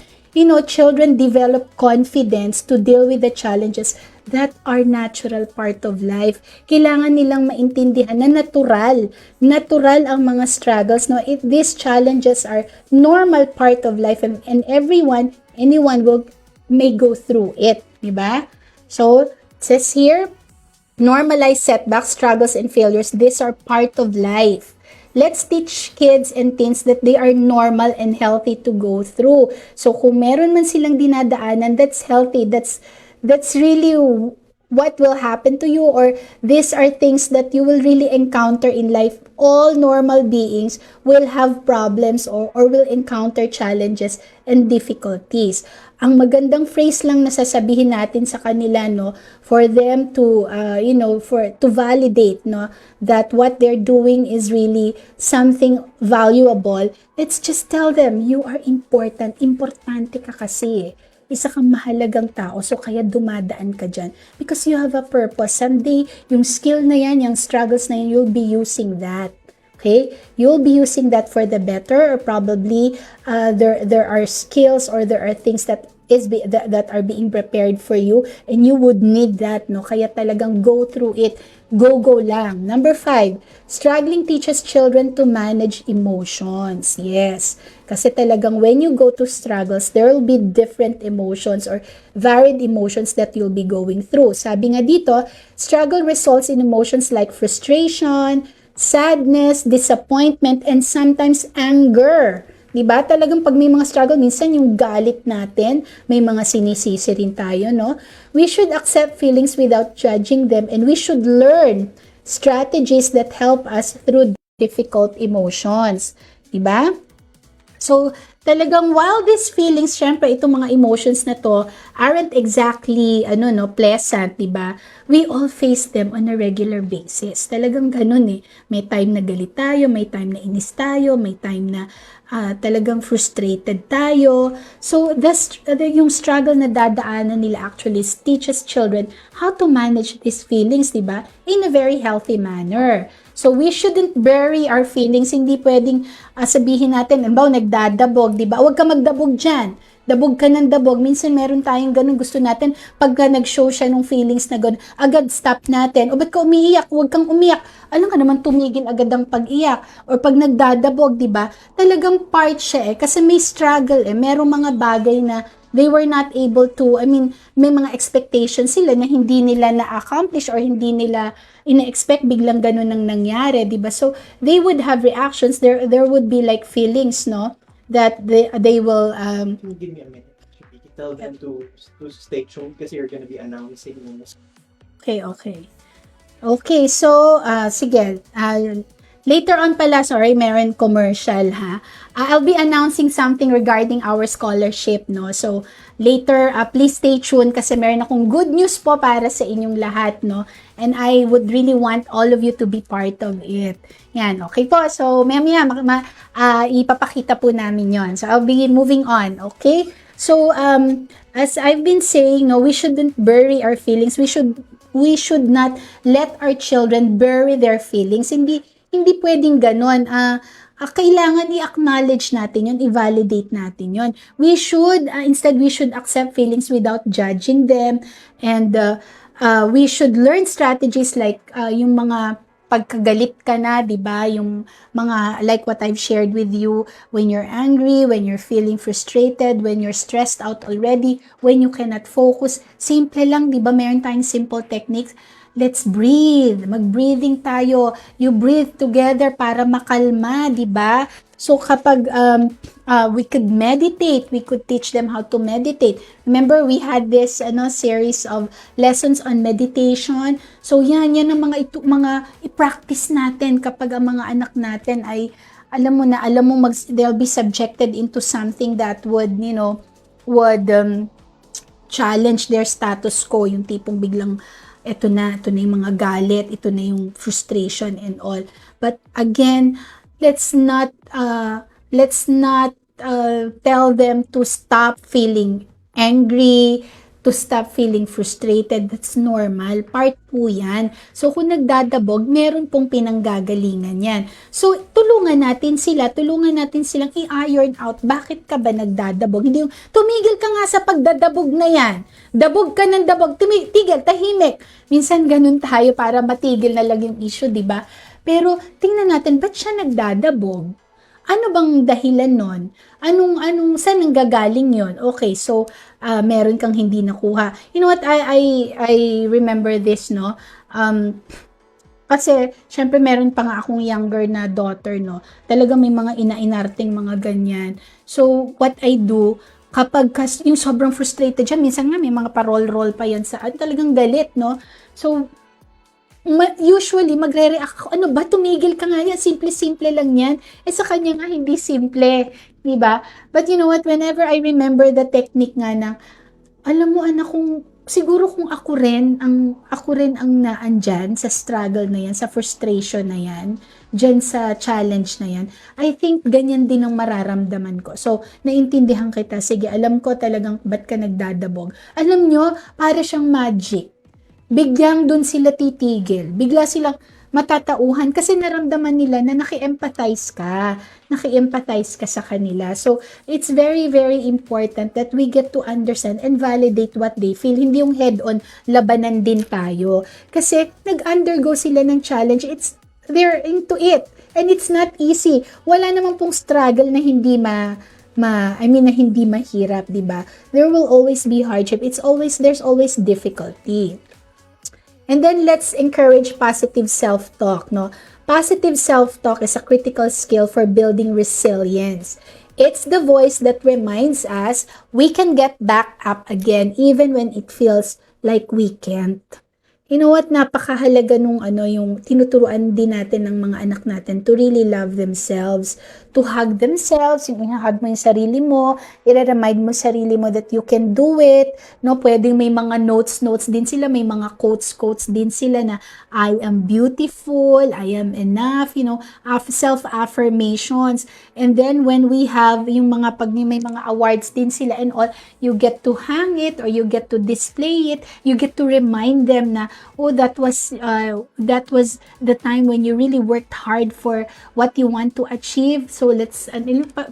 Children develop confidence to deal with the challenges that are natural part of life. Kailangan nilang maintindihan na natural ang mga struggles. No, these challenges are normal part of life, and anyone may go through it, di ba? So, it says here, normalize setbacks, struggles, and failures. These are part of life. Let's teach kids and teens that they are normal and healthy to go through. So, kung meron man silang dinadaanan, that's healthy. That's really what will happen to you, or these are things that you will really encounter in life. All normal beings will have problems or will encounter challenges and difficulties. Ang magandang phrase lang na sasabihin natin sa kanila, no, for them to to validate, no, that what they're doing is really something valuable. Let's just tell them, you are important. Importante ka kasi. Isa kang mahalagang tao, so kaya dumadaan ka dyan. Because you have a purpose. Someday, yung skill na yan, yung struggles na yan, you'll be using that. Okay? You'll be using that for the better, or probably there are skills or there are things that are being prepared for you, and you would need that, no? Kaya talagang go through it. go lang. Number 5, struggling teaches children to manage emotions. Yes. Kasi talagang when you go to struggles, there will be different emotions or varied emotions that you'll be going through. Sabi nga dito, struggle results in emotions like frustration, sadness, disappointment, and sometimes anger. Diba? Talagang pag may mga struggle, minsan yung galit natin, may mga sinisisi rin tayo, no? We should accept feelings without judging them, and we should learn strategies that help us through difficult emotions. Diba? So, talagang while these feelings, syempre, itong mga emotions na to, aren't exactly, pleasant, diba? We all face them on a regular basis. Talagang ganun eh. May time na galit tayo, may time na inis tayo, may time na talagang frustrated tayo. So, yung struggle na dadaanan nila actually teaches children how to manage these feelings, diba? In a very healthy manner. So, we shouldn't bury our feelings. Hindi pwedeng sabihin natin, nagdadabog, di ba? Huwag ka magdabog dyan. Dabog ka ng dabog. Minsan meron tayong ganun. Gusto natin, pagka nag-show siya ng feelings na ganun, agad stop natin. O ba't ka umiiyak? Huwag kang umiyak. Alam ka naman, tumigil agad ang pag-iyak. Or pag nagdadabog, di ba? Talagang part siya eh. Kasi may struggle eh. Merong mga bagay na they were not able to, may mga expectations sila na hindi nila na-accomplish or hindi nila ina-expect, biglang ganun ang nangyari, di ba? So, they would have reactions, there would be like feelings, no? That they will, Give me a minute. Tell them to stay tuned kasi you're gonna be announcing. Okay, so, sige, later on pala, sorry, meron commercial ha. I'll be announcing something regarding our scholarship, no? So, later, please stay tuned kasi meron akong good news po para sa inyong lahat, no? And I would really want all of you to be part of it. Yan, okay po. So, maya ipapakita po namin yon. So, I'll be moving on, okay? So, as I've been saying, no, we shouldn't bury our feelings. We should not let our children bury their feelings. Hindi pwedeng ganon. Kailangan i-acknowledge natin yun, i-validate natin yun. Instead, we should accept feelings without judging them. And we should learn strategies like yung mga pagkagalit ka na, di ba? Yung mga, like what I've shared with you, when you're angry, when you're feeling frustrated, when you're stressed out already, when you cannot focus, simple lang, di ba? Meron tayong simple techniques. Let's breathe. Mag-breathing tayo. You breathe together para makalma, di ba? So kapag we could meditate, we could teach them how to meditate. Remember, we had this series of lessons on meditation. So yan ang mga i-practice natin kapag ang mga anak natin ay alam mo they'll be subjected into something that would challenge their status quo, yung tipong biglang ito na yung mga galit, ito na yung frustration and all. But again, let's not tell them to stop feeling angry, to stop feeling frustrated. That's normal. Part po yan. So, kung nagdadabog, meron pong pinanggagalingan yan. So, tulungan natin silang i-iron out. Bakit ka ba nagdadabog? Hindi yung, tumigil ka nga sa pagdadabog na yan. Dabog ka ng dabog. Tigil, tahimik. Minsan ganun tayo para matigil na lang yung issue, di ba? Pero, tingnan natin, ba't siya nagdadabog? Ano bang dahilan nun? Saan nanggagaling yon? Okay, so, meron kang hindi nakuha. You know what, I remember this, no? Kasi, syempre, meron pa nga akong younger na daughter, no? Talagang may mga ina-inarting mga ganyan. So, what I do, kapag yung sobrang frustrated siya, minsan nga may mga parol-roll pa yan sa, talagang galit, no? So, usually, magre-react ako, ano ba, tumigil ka nga yan, simple-simple lang yan. Sa kanya nga, hindi simple, diba? But you know what, whenever I remember the technique nga na, alam mo, anak, siguro kung ako rin ang naandyan sa struggle na yan, sa frustration na yan, dyan sa challenge na yan, I think ganyan din ang mararamdaman ko. So, naintindihan kita, sige, alam ko talagang ba't ka nagdadabog. Alam nyo, para siyang magic. Biglang dun sila titigil. Bigla silang, matatauhan kasi naramdaman nila na naki-empathize ka sa kanila. So, it's very, very important that we get to understand and validate what they feel. Hindi yung head-on, labanan din tayo. Kasi, nag-undergo sila ng challenge. They're into it. And it's not easy. Wala naman pong struggle na hindi na hindi mahirap, di ba? There will always be hardship. There's always difficulty. And then let's encourage positive self-talk, no? Positive self-talk is a critical skill for building resilience. It's the voice that reminds us we can get back up again even when it feels like we can't. You know what, napakahalaga nung yung tinuturuan din natin ng mga anak natin to really love themselves, to hug themselves, yung ihahug mo yung sarili mo, i-remind mo sarili mo that you can do it, no? Pwedeng may mga notes din sila, may mga quotes din sila na I am beautiful, I am enough, self-affirmations. And then when we have yung pag may mga awards din sila and all, you get to hang it or you get to display it, you get to remind them na, oh, that was the time when you really worked hard for what you want to achieve. So let's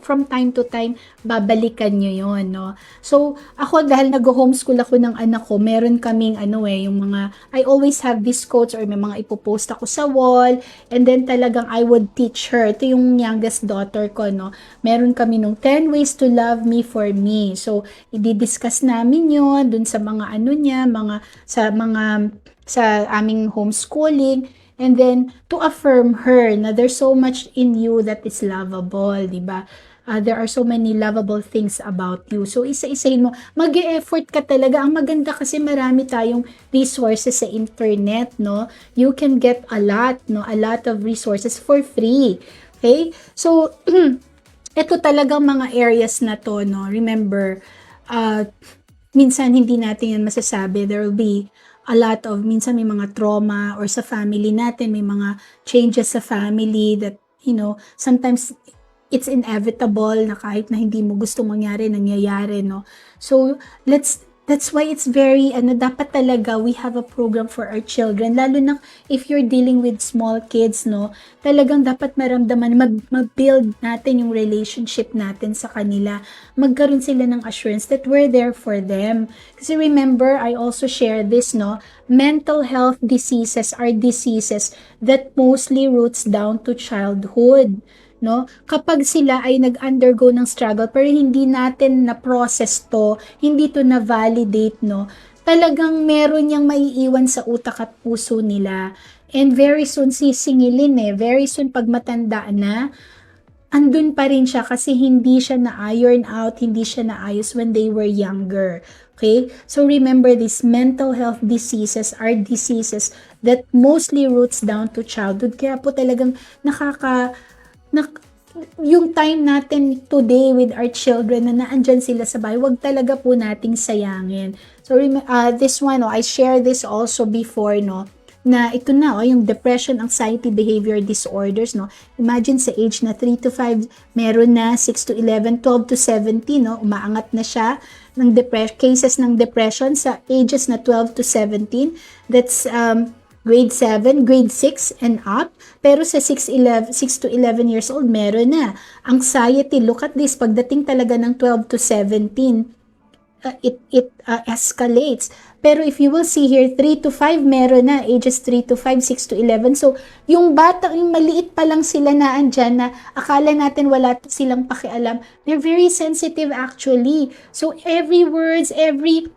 from time to time babalikan nyo yun, no? So ako, dahil nag-homeschool ako ng anak ko, meron kaming yung mga, I always have these quotes or may mga ipopost ako sa wall, and then talagang I would teach her. Ito yung youngest daughter ko, no? Meron kami nung 10 ways to love me for me. So i-discuss namin yun dun sa mga sa aming homeschooling, and then to affirm her na there's so much in you that is lovable, di ba? There are so many lovable things about you. So isa-isahin mo, mag-e-effort ka talaga. Ang maganda kasi marami tayong resources sa internet, no? You can get a lot of resources for free. Okay? So ito talagang mga areas na to, no? Remember, minsan hindi natin yan masasabi. There will be a lot of, minsan may mga trauma or sa family natin, may mga changes sa family that, sometimes it's inevitable na kahit na hindi mo gusto mangyari, nangyayari, no? So, that's why it's very, dapat talaga we have a program for our children, lalo na if you're dealing with small kids, no? Talagang dapat maramdaman, mag-build natin yung relationship natin sa kanila. Magkaroon sila ng assurance that we're there for them. Kasi remember, I also share this, no? Mental health diseases are diseases that mostly roots down to childhood. No? Kapag sila ay nag-undergo ng struggle pero hindi natin na-process to, hindi to na-validate, no? Talagang meron niyang maiiwan sa utak at puso nila. And very soon sisingilin very soon pag matanda na, andun pa rin siya kasi hindi siya na-iron out, hindi siya naayos when they were younger. Okay? So remember, these mental health diseases are diseases that mostly roots down to childhood. Kaya po talagang yung time natin today with our children na naandyan sila sa bahay, wag talaga po nating sayangin. So, this one, I share this also before, no, na ito na, yung depression, anxiety, behavior disorders, no. Imagine sa age na 3 to 5, meron na 6 to 11, 12 to 17, no, umaangat na siya ng cases ng depression sa ages na 12 to 17. That's grade 7, grade 6 and up. Pero sa 6 to 11 years old, meron na. Anxiety, look at this, pagdating talaga ng 12 to 17, it escalates. Pero if you will see here, 3 to 5, meron na. Ages 3 to 5, 6 to 11. So, yung maliit pa lang sila na andyan na akala natin wala silang pakialam. They're very sensitive actually. So, every words, every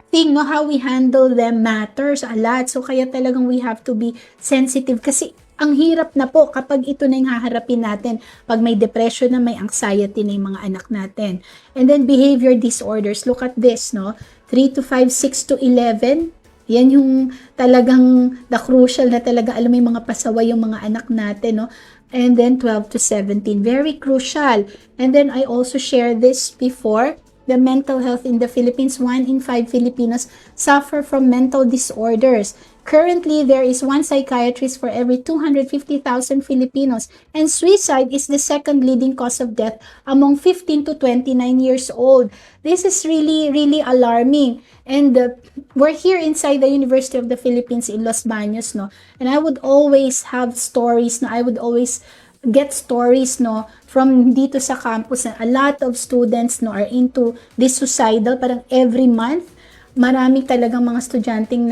thing, no, how we handle them matters a lot. So, kaya talagang we have to be sensitive kasi ang hirap na po kapag ito na yung haharapin natin pag may depression na, may anxiety na yung mga anak natin. And then, behavior disorders. Look at this, no? 3 to 5, 6 to 11. Yan yung talagang the crucial na talaga, alam mo yung mga pasaway yung mga anak natin, no? And then, 12 to 17. Very crucial. And then, I also shared this before. The mental health in the Philippines, 1 in 5 Filipinos suffer from mental disorders. Currently, there is one psychiatrist for every 250,000 Filipinos, and suicide is the second leading cause of death among 15 to 29 years old. This is really, really alarming. And we're here inside the University of the Philippines in Los Baños, no? And I would always have stories, no? I would always get stories, no, from dito sa campus na a lot of students, no, are into this suicidal. Parang every month marami talagang mga estudyanteng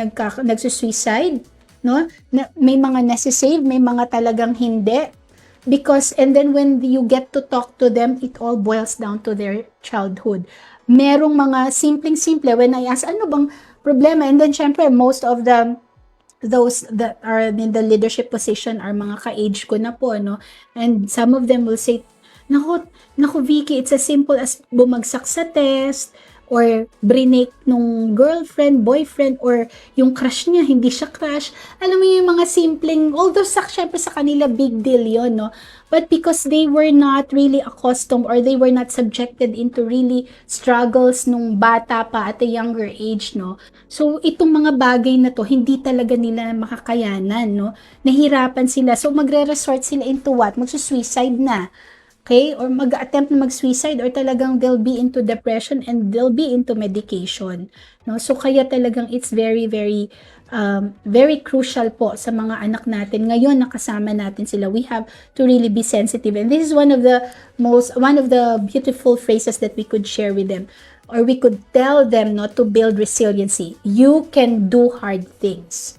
nagsusuicide, no? May mga nasi-save, may mga talagang hindi. Because, and then when you get to talk to them, it all boils down to their childhood. Merong mga simpleng-simple, when I ask, ano bang problema? And then, syempre, most of those that are in the leadership position are mga ka-age ko na po, no? And some of them will say, naku, Vicky, it's as simple as bumagsak sa test, or brinake nung girlfriend, boyfriend, or yung crush niya, hindi siya crush. Alam mo yung mga simpleng, although syempre sa kanila big deal yon, no? But because they were not really accustomed or they were not subjected into really struggles nung bata pa at a younger age, no? So, itong mga bagay na to, hindi talaga nila makakayanan, no? Nahirapan sila. So, magre-resort sila into what? Magsusuicide na. Okay? Or mag-attempt na mag-suicide or talagang they'll be into depression and they'll be into medication. No? So, kaya talagang it's very, very, very crucial po sa mga anak natin. Ngayon, nakasama natin sila. We have to really be sensitive. And this is one of the beautiful phrases that we could share with them. Or we could tell them, no, to build resiliency. You can do hard things.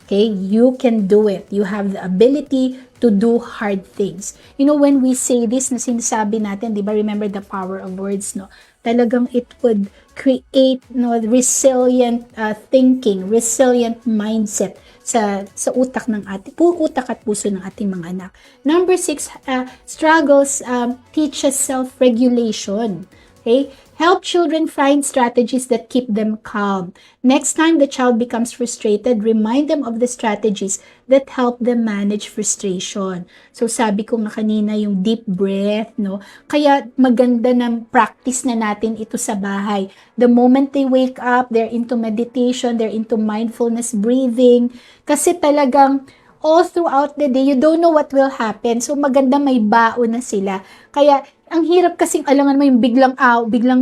Okay? You can do it. You have the ability to do hard things. You know, when we say this na sinasabi natin, di ba, remember the power of words, no? Talagang it would create, no, resilient thinking, resilient mindset sa utak ng utak at puso ng ating mga anak. Number 6, struggles teaches self-regulation. Okay? Help children find strategies that keep them calm. Next time the child becomes frustrated, remind them of the strategies that help them manage frustration. So sabi ko nga kanina yung deep breath, no? Kaya maganda ng practice na natin ito sa bahay. The moment they wake up, they're into meditation, they're into mindfulness breathing. Kasi talagang all throughout the day, you don't know what will happen. So maganda may baon na sila. Kaya ang hirap kasing alangan mo yung biglang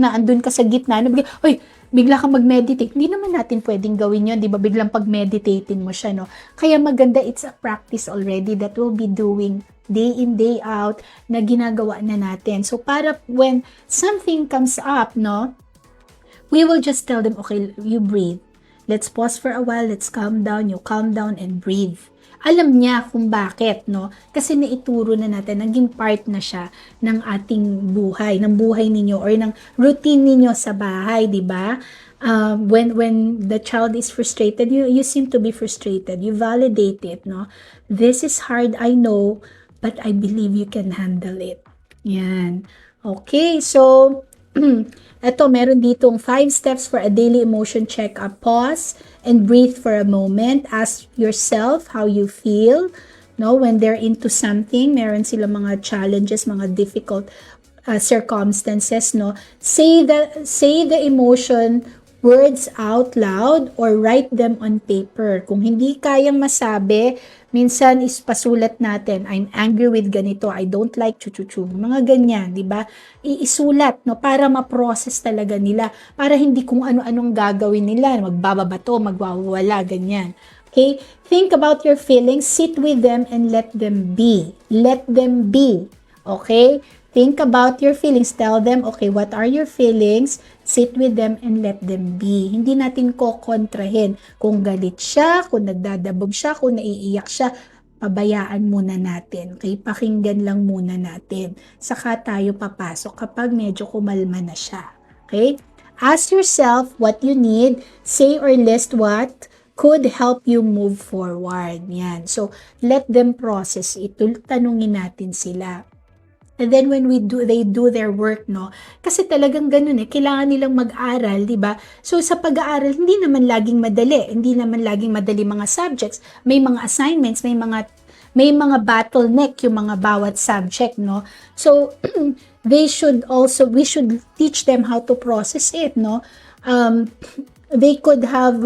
na andun ka sa gitna, bigla kang mag-meditate. Hindi naman natin pwedeng gawin yun, di ba? Biglang pag-meditating mo siya, no? Kaya maganda, it's a practice already that we'll be doing day in, day out, na ginagawa na natin. So, para when something comes up, no, we will just tell them, okay, you breathe. Let's pause for a while, let's calm down. You calm down and breathe. Alam niya kung bakit, no? Kasi naituro na natin, naging part na siya ng ating buhay, ng buhay ninyo or ng routine ninyo sa bahay, di ba? When the child is frustrated, you seem to be frustrated. You validate it, no? This is hard, I know, but I believe you can handle it. Yan. Okay, so eto, meron ditong 5 steps for a daily emotion check-up. Pause and breathe for a moment. Ask yourself how you feel, no, when they're into something. Meron sila mga challenges, mga difficult circumstances, no. Say the emotion words out loud or write them on paper. Kung hindi kayang masabi, minsan is pasulat natin, I'm angry with ganito, I don't like chuchuchu. Mga ganyan, di ba? Iisulat, no, para ma-process talaga nila, para hindi kung ano-anong gagawin nila, magbababato, magwawala, ganyan. Okay? Think about your feelings, sit with them and let them be. Let them be. Okay? Think about your feelings. Tell them, okay, what are your feelings? Sit with them and let them be. Hindi natin kokontrahin. Kung galit siya, kung nagdadabog siya, kung naiiyak siya, pabayaan muna natin. Okay? Pakinggan lang muna natin. Saka tayo papasok kapag medyo kumalma na siya. Okay? Ask yourself what you need. Say or list what could help you move forward. Yan. So, let them process it. Tanungin natin sila. And then when they do their work, no? Kasi talagang ganun kailangan nilang mag-aral, di ba? So sa pag-aaral, hindi naman laging madali. Hindi naman laging madali mga subjects. May mga assignments, may mga bottleneck yung mga bawat subject, no? So we should teach them how to process it, no? we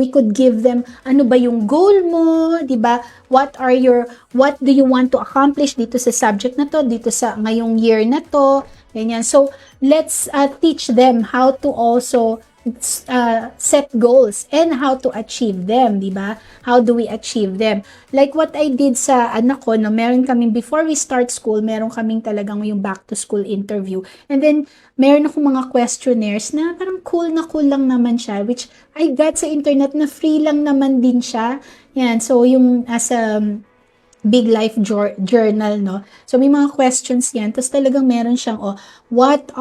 could give them, ano ba yung goal mo, di ba? What do you want to accomplish dito sa subject na to, dito sa ngayong year na to, ganyan. So, let's teach them how to also set goals and how to achieve them, di ba? How do we achieve them? Like what I did sa anak ko, no, meron kaming, before we start school, meron kaming talagang yung back to school interview. And then, meron akong mga questionnaires na parang cool lang naman siya, which I got sa internet na free lang naman din siya. Yan, so yung as a big life journal, no? So, may mga questions yan. Tapos talagang meron siyang, what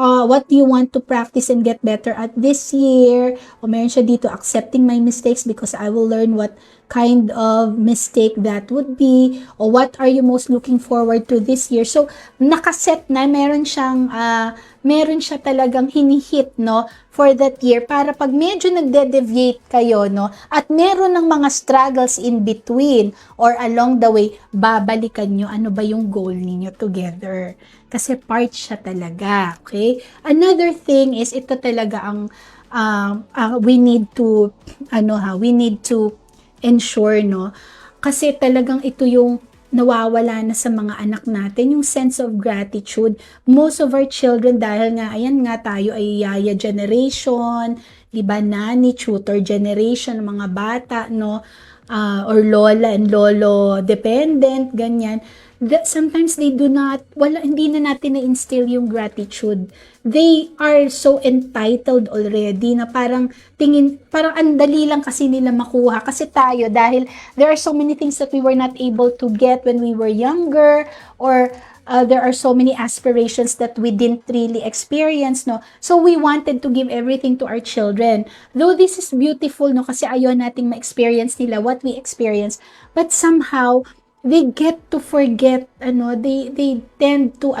do you want to practice and get better at this year? O meron siya dito, accepting my mistakes because I will learn what kind of mistake that would be. O what are you most looking forward to this year? So, nakaset na, meron siya talagang hinihit, no, for that year, para pag medyo nagde-deviate kayo, no, at meron ng mga struggles in between or along the way, babalikan nyo ano ba yung goal ninyo together. Kasi part siya talaga, okay? Another thing is, ito talaga ang we need to ensure, no, kasi talagang ito yung nawawala na sa mga anak natin, yung sense of gratitude. Most of our children, dahil nga, ayan nga, tayo ay yaya generation, di ba, nanny, tutor generation, mga bata, no, or lola and lolo dependent, ganyan. Sometimes they do not, hindi na natin na-instill yung gratitude. They are so entitled already na parang andali lang kasi nila makuha. Kasi tayo, dahil there are so many things that we were not able to get when we were younger, or there are so many aspirations that we didn't really experience, no? So, we wanted to give everything to our children. Though this is beautiful, no? Kasi ayaw nating ma-experience nila what we experience. But somehow, they get to forget, they tend to,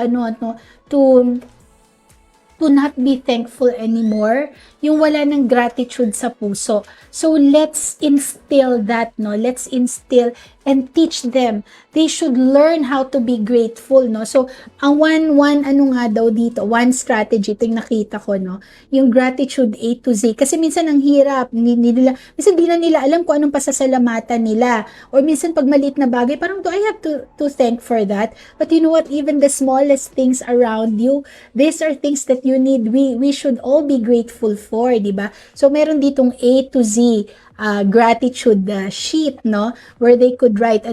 to not be thankful anymore, yung wala ng gratitude sa puso. So, let's instill that, no? Let's instill and teach them. They should learn how to be grateful, no? So, ang one strategy, ito yung nakita ko, no? Yung gratitude A to Z. Kasi minsan ang hirap, minsan di na nila alam kung anong pasasalamatan nila. Or minsan pag maliit na bagay, parang, do I have to thank for that? But you know what? Even the smallest things around you, these are things that you need. We should all be grateful for, di ba? So, meron ditong A to Z gratitude sheet, no, where they could write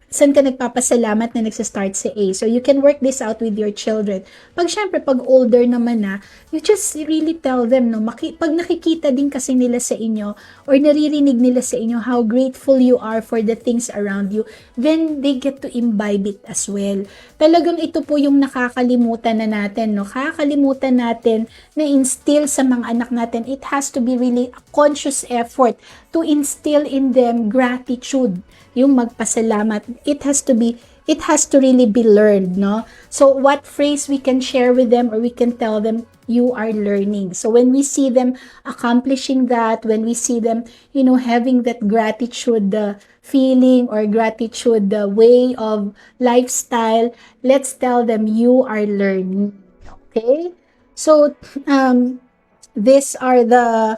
saan ka nagpapasalamat na nagsa-start sa A. So, you can work this out with your children. Syempre, pag older naman na, you just really tell them, no, pag nakikita din kasi nila sa inyo, or naririnig nila sa inyo how grateful you are for the things around you, then they get to imbibe it as well. Talagang ito po yung nakakalimutan na natin, no? Kakalimutan natin na instill sa mga anak natin. It has to be really a conscious effort to instill in them gratitude, yung magpasalamat. It has to really be learned, no? So, what phrase we can share with them, or we can tell them, you are learning. So, when we see them accomplishing that, when we see them, having that gratitude feeling, or gratitude way of lifestyle, let's tell them, you are learning. Okay? So, these are the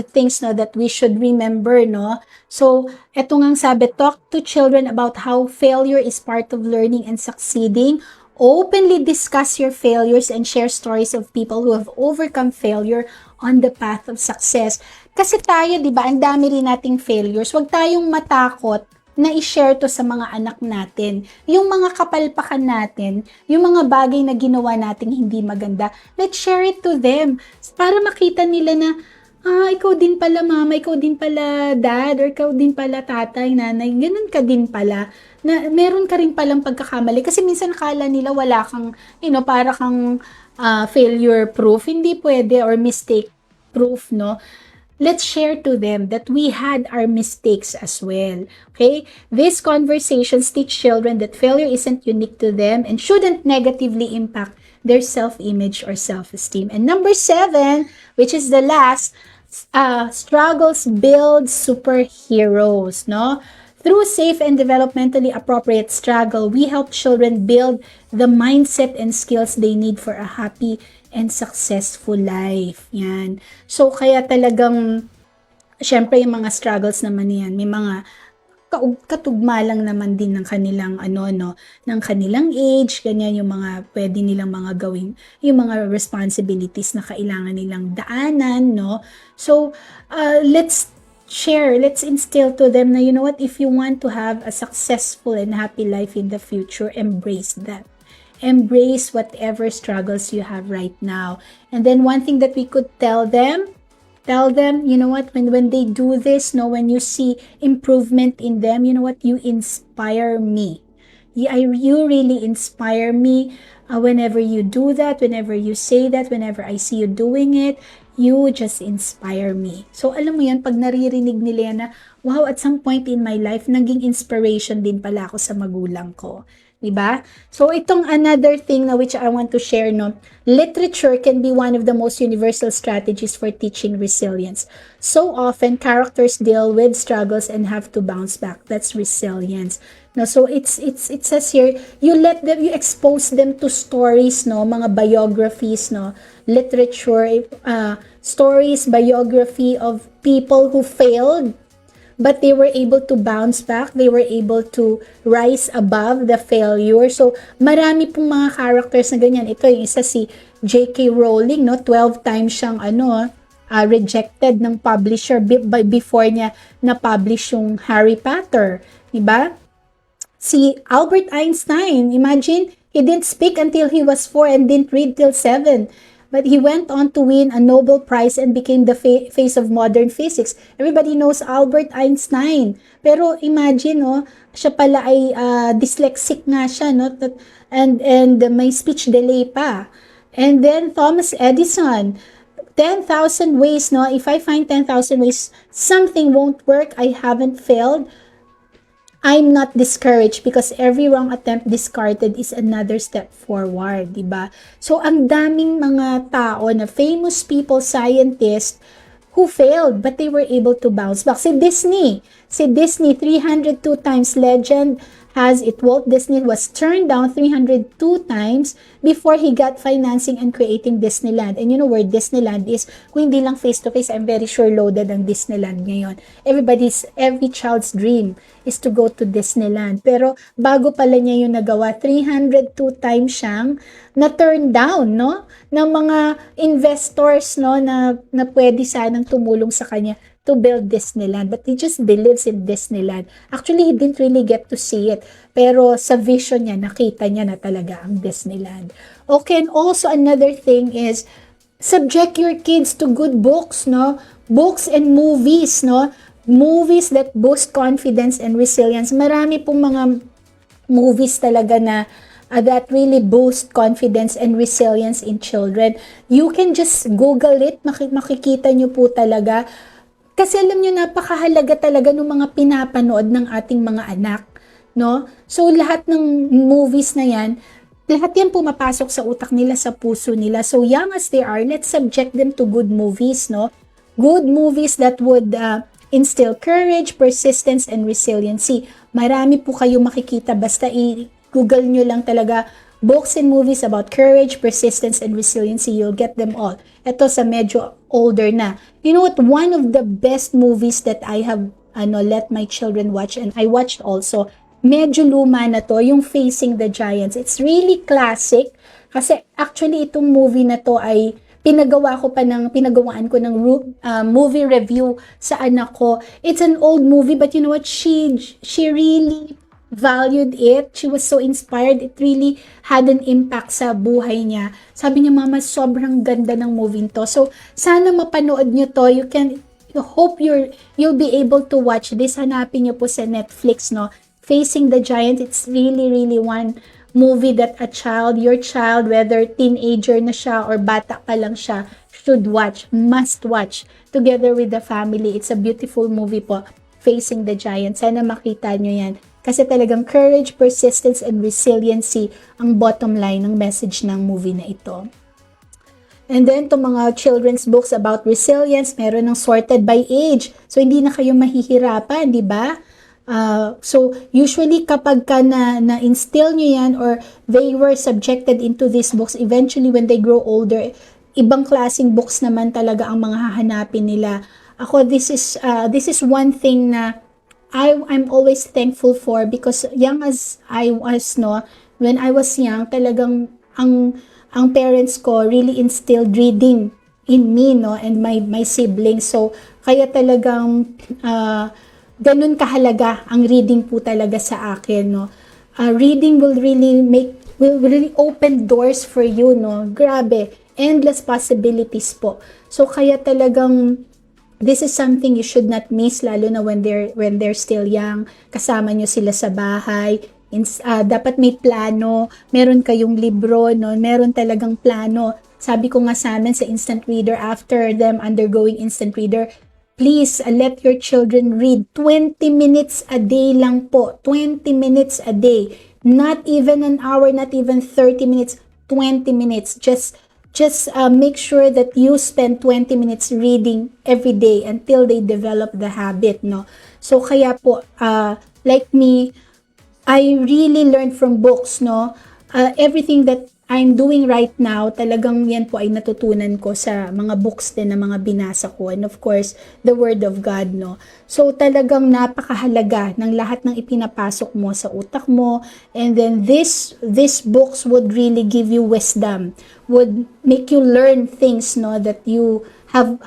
things, no, that we should remember, no? So, eto ngang sabi, talk to children about how failure is part of learning and succeeding. Openly discuss your failures and share stories of people who have overcome failure on the path of success. Kasi tayo, di ba, ang dami rin nating failures. Huwag tayong matakot na i-share to sa mga anak natin. Yung mga kapalpakan natin, yung mga bagay na ginawa nating hindi maganda, let's share it to them. Para makita nila na, ikaw din pala mama, ikaw din pala dad, or ikaw din pala tatay, nanay, ganun ka din pala, na meron ka rin palang pagkakamali. Kasi minsan akala nila wala kang, para kang failure proof, hindi pwede, or mistake proof, no? Let's share to them that we had our mistakes as well. Okay? These conversations teach children that failure isn't unique to them and shouldn't negatively impact their self-image or self-esteem. And number 7, which is the last, struggles build superheroes, no? Through safe and developmentally appropriate struggle, we help children build the mindset and skills they need for a happy and successful life. Yan. So, kaya talagang, syempre, yung mga struggles naman yan, may mga katugma lang naman din ng kanilang ng kanilang age, ganyan yung mga pwede nilang mga gawing, yung mga responsibilities na kailangan nilang daanan, no? So, let's instill to them na, you know what, if you want to have a successful and happy life in the future, embrace that. Embrace whatever struggles you have right now. And then one thing that we could tell them, you know what, when they do this, no, when you see improvement in them, you know what, you inspire me. You really inspire me whenever you do that, whenever you say that, whenever I see you doing it, you just inspire me. So, alam mo yan, pag naririnig nila yan na, wow, at some point in my life, naging inspiration din pala ako sa magulang ko. Diba? So, itong another thing na which I want to share, no, literature can be one of the most universal strategies for teaching resilience. So often, characters deal with struggles and have to bounce back. That's resilience. No, so it says here, you expose them to stories, no, mga biographies, no, literature, stories, biography of people who failed, but they were able to bounce back. They were able to rise above the failure. So, marami pong mga characters na ganyan. Ito yung isa, si J.K. Rowling, no? 12 times siyang rejected ng publisher before niya na-publish yung Harry Potter. Diba? Si Albert Einstein, imagine, he didn't speak until he was 4 and didn't read till 7. But he went on to win a Nobel Prize and became the face of modern physics. Everybody knows Albert Einstein. Pero imagine, no, siya pala ay dyslexic nga siya, no? And may speech delay pa. And then Thomas Edison, 10,000 ways, no? If I find 10,000 ways something won't work, I haven't failed, I'm not discouraged because every wrong attempt discarded is another step forward, diba? So, ang daming mga tao na famous people, scientists, who failed but they were able to bounce back. Si Disney, 302 times legend has it. Walt Disney was turned down 302 times before he got financing and creating Disneyland. And you know where Disneyland is? Kung hindi lang face-to-face, I'm very sure loaded ang Disneyland ngayon. Every child's dream is to go to Disneyland. Pero bago pala niya yung nagawa, 302 times siyang na-turn down, no? Ng mga investors, no, na pwede sanang tumulong sa kanya to build Disneyland, but he just believes in Disneyland. Actually, he didn't really get to see it, pero sa vision niya, nakita niya na talaga ang Disneyland. Okay, and also another thing is, subject your kids to good books, no? Books and movies, no? Movies that boost confidence and resilience. Marami pong mga movies talaga na that really boost confidence and resilience in children. You can just Google it, makikita nyo po talaga. Kasi alam nyo, napakahalaga talaga ng mga pinapanood ng ating mga anak, no? So, lahat ng movies na yan, lahat yan pumapasok sa utak nila, sa puso nila. So, young as they are, let's subject them to good movies, no? Good movies that would instill courage, persistence, and resiliency. Marami po kayo makikita, basta i-google nyo lang talaga books and movies about courage, persistence, and resiliency. You'll get them all. Ito sa medyo older na. You know what? One of the best movies that I have let my children watch, and I watched also, medyo luma na to, yung Facing the Giants. It's really classic. Kasi actually itong movie na to ay pinagawaan ko ng movie review sa anak ko. It's an old movie, but you know what? She really valued it. She was so inspired. It really had an impact sa buhay niya. Sabi niya, Mama, sobrang ganda ng movie to. So, sana mapanood niyo to. Hope you'll be able to watch this. Hanapin niyo po sa Netflix, no? Facing the Giant. It's really, really one movie that your child, whether teenager na siya or bata pa lang siya, should watch, must watch, together with the family. It's a beautiful movie po, Facing the Giant. Sana makita niyo yan. Kasi talagang courage, persistence, and resiliency ang bottom line ng message ng movie na ito. And then, itong mga children's books about resilience, meron ng sorted by age. So, hindi na kayo mahihirapan, di ba? So usually kapag ka na-instill nyo yan or they were subjected into these books, eventually when they grow older, ibang klaseng books naman talaga ang mga hahanapin nila. Ako, this is one thing na I'm always thankful for, because young as I was, no, when I was young, talagang ang parents ko really instilled reading in me, no, and my siblings. So kaya talagang ganun kahalaga ang reading po talaga sa akin, no. Reading will really open doors for you, no. Grabe, endless possibilities po. So kaya talagang this is something you should not miss, lalo na when they're still young. Kasama nyo sila sa bahay. Dapat may plano. Meron kayong libro, no? Meron talagang plano. Sabi ko nga sa amin sa instant reader, after them undergoing instant reader, please let your children read 20 minutes a day lang po. 20 minutes a day. Not even an hour, not even 30 minutes. 20 minutes. Just make sure that you spend 20 minutes reading every day until they develop the habit, no? So kaya po, like me, I really learned from books, no? Everything that I'm doing right now, talagang yan po ay natutunan ko sa mga books din na mga binasa ko. And of course, the Word of God, no? So talagang napakahalaga ng lahat ng ipinapasok mo sa utak mo. And then these books would really give you wisdom, would make you learn things, no, that you have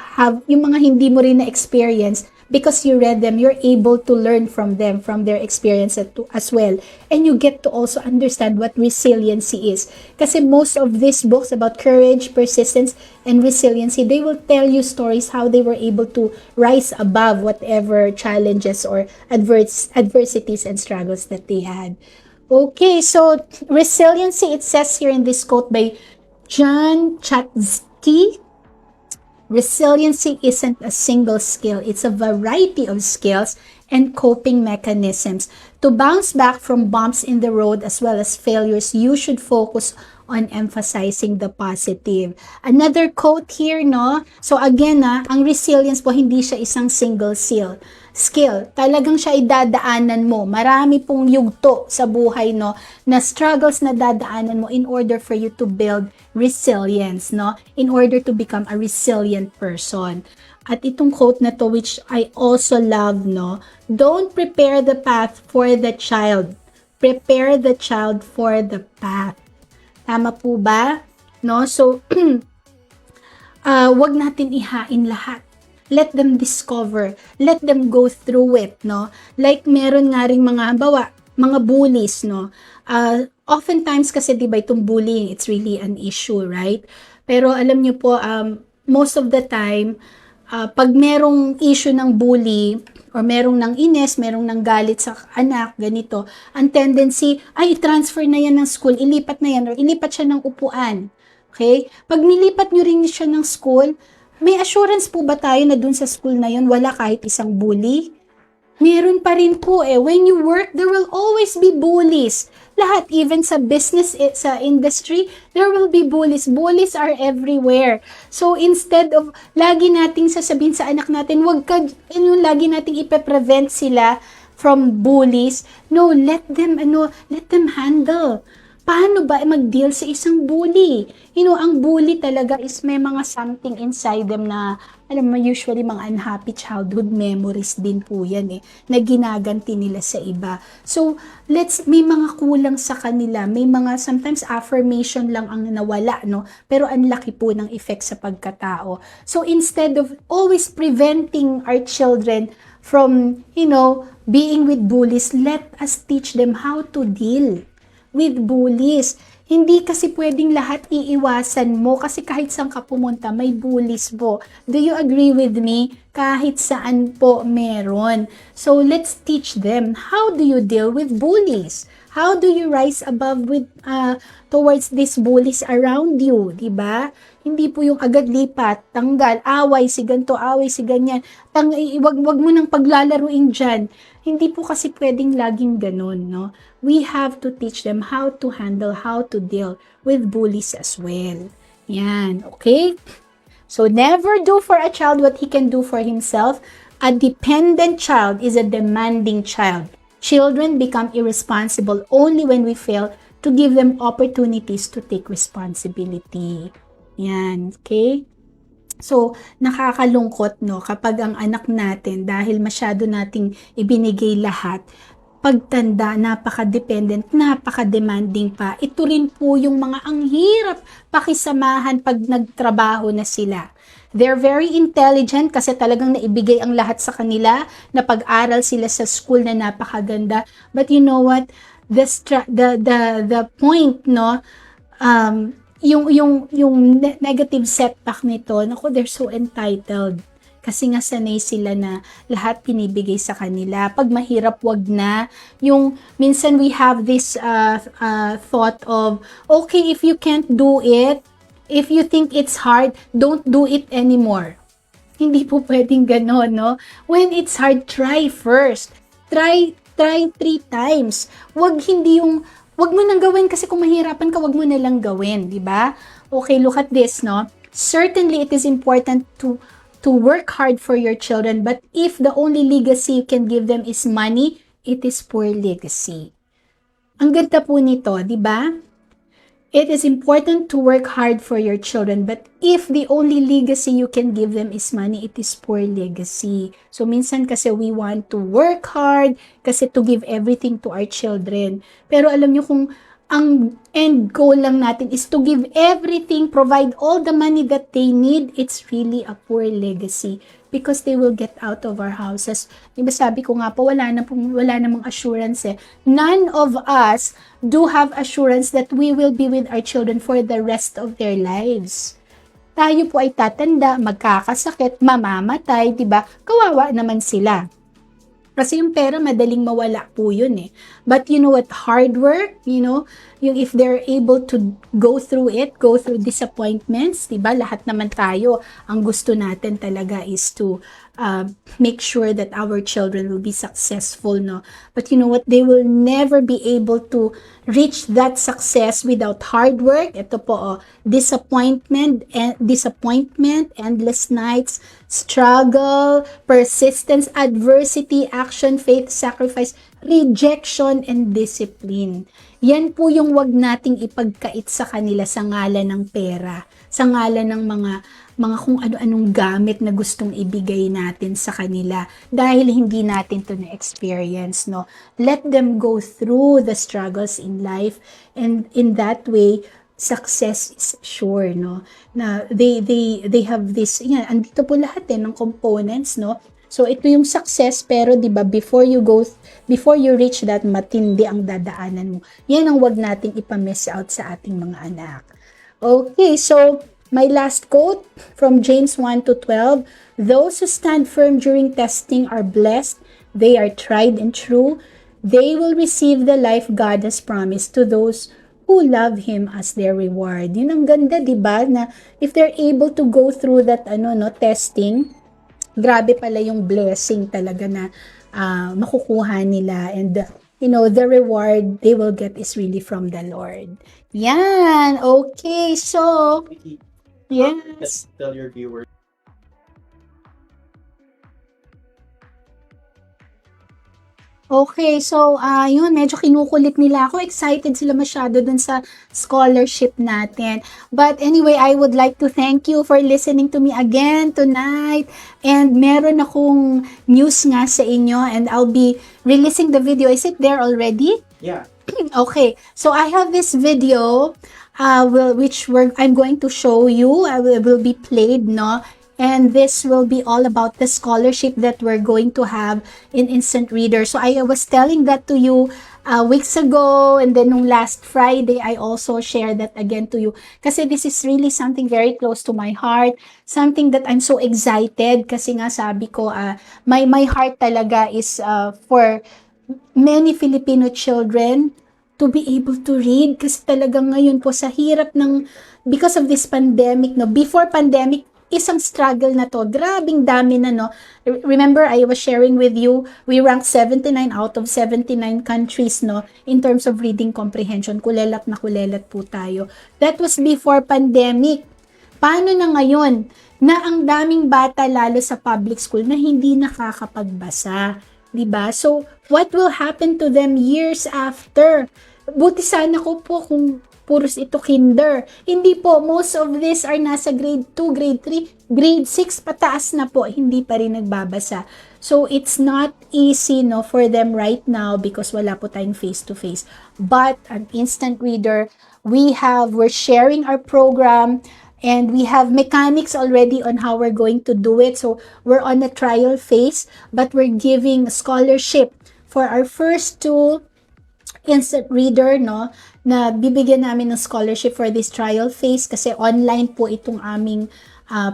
yung mga hindi mo rin na-experience. Because you read them, you're able to learn from them, from their experience as well. And you get to also understand what resiliency is. Kasi most of these books about courage, persistence, and resiliency, they will tell you stories how they were able to rise above whatever challenges or adversities and struggles that they had. Okay, so resiliency, it says here in this quote by John Chatsky, resiliency isn't a single skill, it's a variety of skills and coping mechanisms. To bounce back from bumps in the road as well as failures, you should focus on emphasizing the positive. Another quote here, no? So again, ang resilience po, hindi siya isang single skill. Talagang siya ay dadaanan mo. Marami pong yugto sa buhay, no, na struggles na dadaanan mo in order for you to build resilience, no, in order to become a resilient person. At itong quote na to, which I also love, no, don't prepare the path for the child. Prepare the child for the path. Tama po ba? No? So, wag natin ihain lahat. Let them discover. Let them go through it, no? Like, meron nga ring mga bullies, no? Oftentimes kasi, di ba, itong bullying, it's really an issue, right? Pero alam nyo po, most of the time, pag merong issue ng bully, or merong ng ines, merong ng galit sa anak, ganito, ang tendency, ay, i-transfer na yan ng school, ilipat na yan, or ilipat siya ng upuan. Okay? Pag nilipat nyo rin siya ng school, may assurance po ba tayo na dun sa school na yun, wala kahit isang bully? Meron pa rin po eh. When you work, there will always be bullies. Lahat, even sa business, sa industry, there will be bullies. Bullies are everywhere. So, instead of lagi nating sasabihin sa anak natin, lagi nating ipe-prevent sila from bullies. No, let them handle. Paano ba mag-deal sa isang bully? Ang bully talaga is may mga something inside them na, alam mo, usually mga unhappy childhood memories din po yan na ginaganti nila sa iba. So, may mga kulang sa kanila, may mga sometimes affirmation lang ang nawala, no? Pero ang laki po ng effect sa pagkatao. So, instead of always preventing our children from, being with bullies, let us teach them how to deal with bullies. Hindi kasi pwedeng lahat iiwasan mo kasi kahit saan ka pumunta, may bullies po. Do you agree with me? Kahit saan po meron. So, let's teach them how do you deal with bullies? How do you rise above towards these bullies around you, di ba? Hindi po yung agad lipat, tanggal, away si ganto, away si ganyan. Wag mo nang paglalaruin dyan. Hindi po kasi pwedeng laging ganun, no? We have to teach them how to handle, how to deal with bullies as well. Yan, okay? So, never do for a child what he can do for himself. A dependent child is a demanding child. Children become irresponsible only when we fail to give them opportunities to take responsibility. Yan, okay? So, nakakalungkot, no, kapag ang anak natin, dahil masyado nating ibinigay lahat, pagtanda, napaka-dependent, napaka-demanding pa. Ito rin po yung mga ang hirap pakisamahan pag nagtrabaho na sila. They're very intelligent kasi talagang naibigay ang lahat sa kanila, na pag-aral sila sa school na napakaganda. But you know what? The point, no, yung negative setback nito, naku, they're so entitled. Kasi nga sanay sila na lahat pinibigay sa kanila. Pag mahirap, wag na. Yung minsan we have this thought of, okay, if you can't do it, if you think it's hard, don't do it anymore. Hindi po pwedeng gano'n, no? When it's hard, try first. Try 3 times. Wag mo nang gawin kasi kung mahirapan ka, wag mo na lang gawin, di ba? Okay, look at this, no? Certainly, it is important to work hard for your children, but if the only legacy you can give them is money, it is poor legacy. Ang ganda po nito, di ba? It is important to work hard for your children, but if the only legacy you can give them is money, it is poor legacy. So, minsan kasi we want to work hard kasi to give everything to our children. Pero alam nyo, kung ang end goal lang natin is to give everything, provide all the money that they need, it's really a poor legacy because they will get out of our houses. Diba sabi ko nga po, wala namang assurance eh. None of us do have assurance that we will be with our children for the rest of their lives. Tayo po ay tatanda, magkakasakit, mamamatay, diba? Kawawa naman sila. Kasi yung pera, madaling mawala po yun eh. But you know what, hard work, you know, yung if they're able to go through it, go through disappointments, diba? Lahat naman tayo, ang gusto natin talaga is to make sure that our children will be successful, no? But you know what, they will never be able to reach that success without hard work. Ito po, disappointment, endless nights, struggle, persistence, adversity, action, faith, sacrifice, rejection, and discipline. Yan po yung wag nating ipagkait sa kanila sa ngalan ng pera, sa ngalan ng mga kung ano-anong gamit na gustong ibigay natin sa kanila dahil hindi natin to na-experience, no? Let them go through the struggles in life, and in that way, success is sure, no? Na they have this, yan, andito po lahat ng components, no? So ito yung success, pero 'di ba, before you reach that, matindi ang dadaanan mo. Yan ang wag nating ipa-miss out sa ating mga anak. Okay, so my last quote from James 1-12, those who stand firm during testing are blessed. They are tried and true. They will receive the life God has promised to those who love Him as their reward. Yun ang ganda, di ba? Na if they're able to go through that testing, grabe pala yung blessing talaga na makukuha nila, and the reward they will get is really from the Lord. Yan. Okay, so Vicki, yes. tell your viewers. Okay, so yun, medyo kinukulit nila ako. Excited sila masyado dun sa scholarship natin. But anyway, I would like to thank you for listening to me again tonight. And meron akong news nga sa inyo, and I'll be releasing the video. Is it there already? Yeah. Okay, so I have this video I'm going to show you. Will be played, no? And this will be all about the scholarship that we're going to have in Instant Reader. So I was telling that to you weeks ago, and then nung last Friday, I also shared that again to you. Kasi this is really something very close to my heart, something that I'm so excited. Kasi nga sabi ko, my heart talaga is for many Filipino children to be able to read. Kasi talagang ngayon po sa hirap because of this pandemic, no? Before pandemic, isang struggle na to. Grabing dami na, no? Remember, I was sharing with you, we ranked 79 out of 79 countries, no? In terms of reading comprehension. Kulelat na kulelat po tayo. That was before pandemic. Paano na ngayon na ang daming bata lalo sa public school na hindi nakakapagbasa, 'di ba? So, what will happen to them years after? Buti sana ko po kung puros ito kinder. Hindi po, most of these are nasa grade 2, grade 3, grade 6 pataas na po, hindi pa rin nagbabasa. So, it's not easy no for them right now because wala po tayong face-to-face. But an instant reader, we're sharing our program and we have mechanics already on how we're going to do it. So, we're on a trial phase, but we're giving scholarship for our first two instant reader, no, na bibigyan namin ng scholarship for this trial phase kasi online po itong aming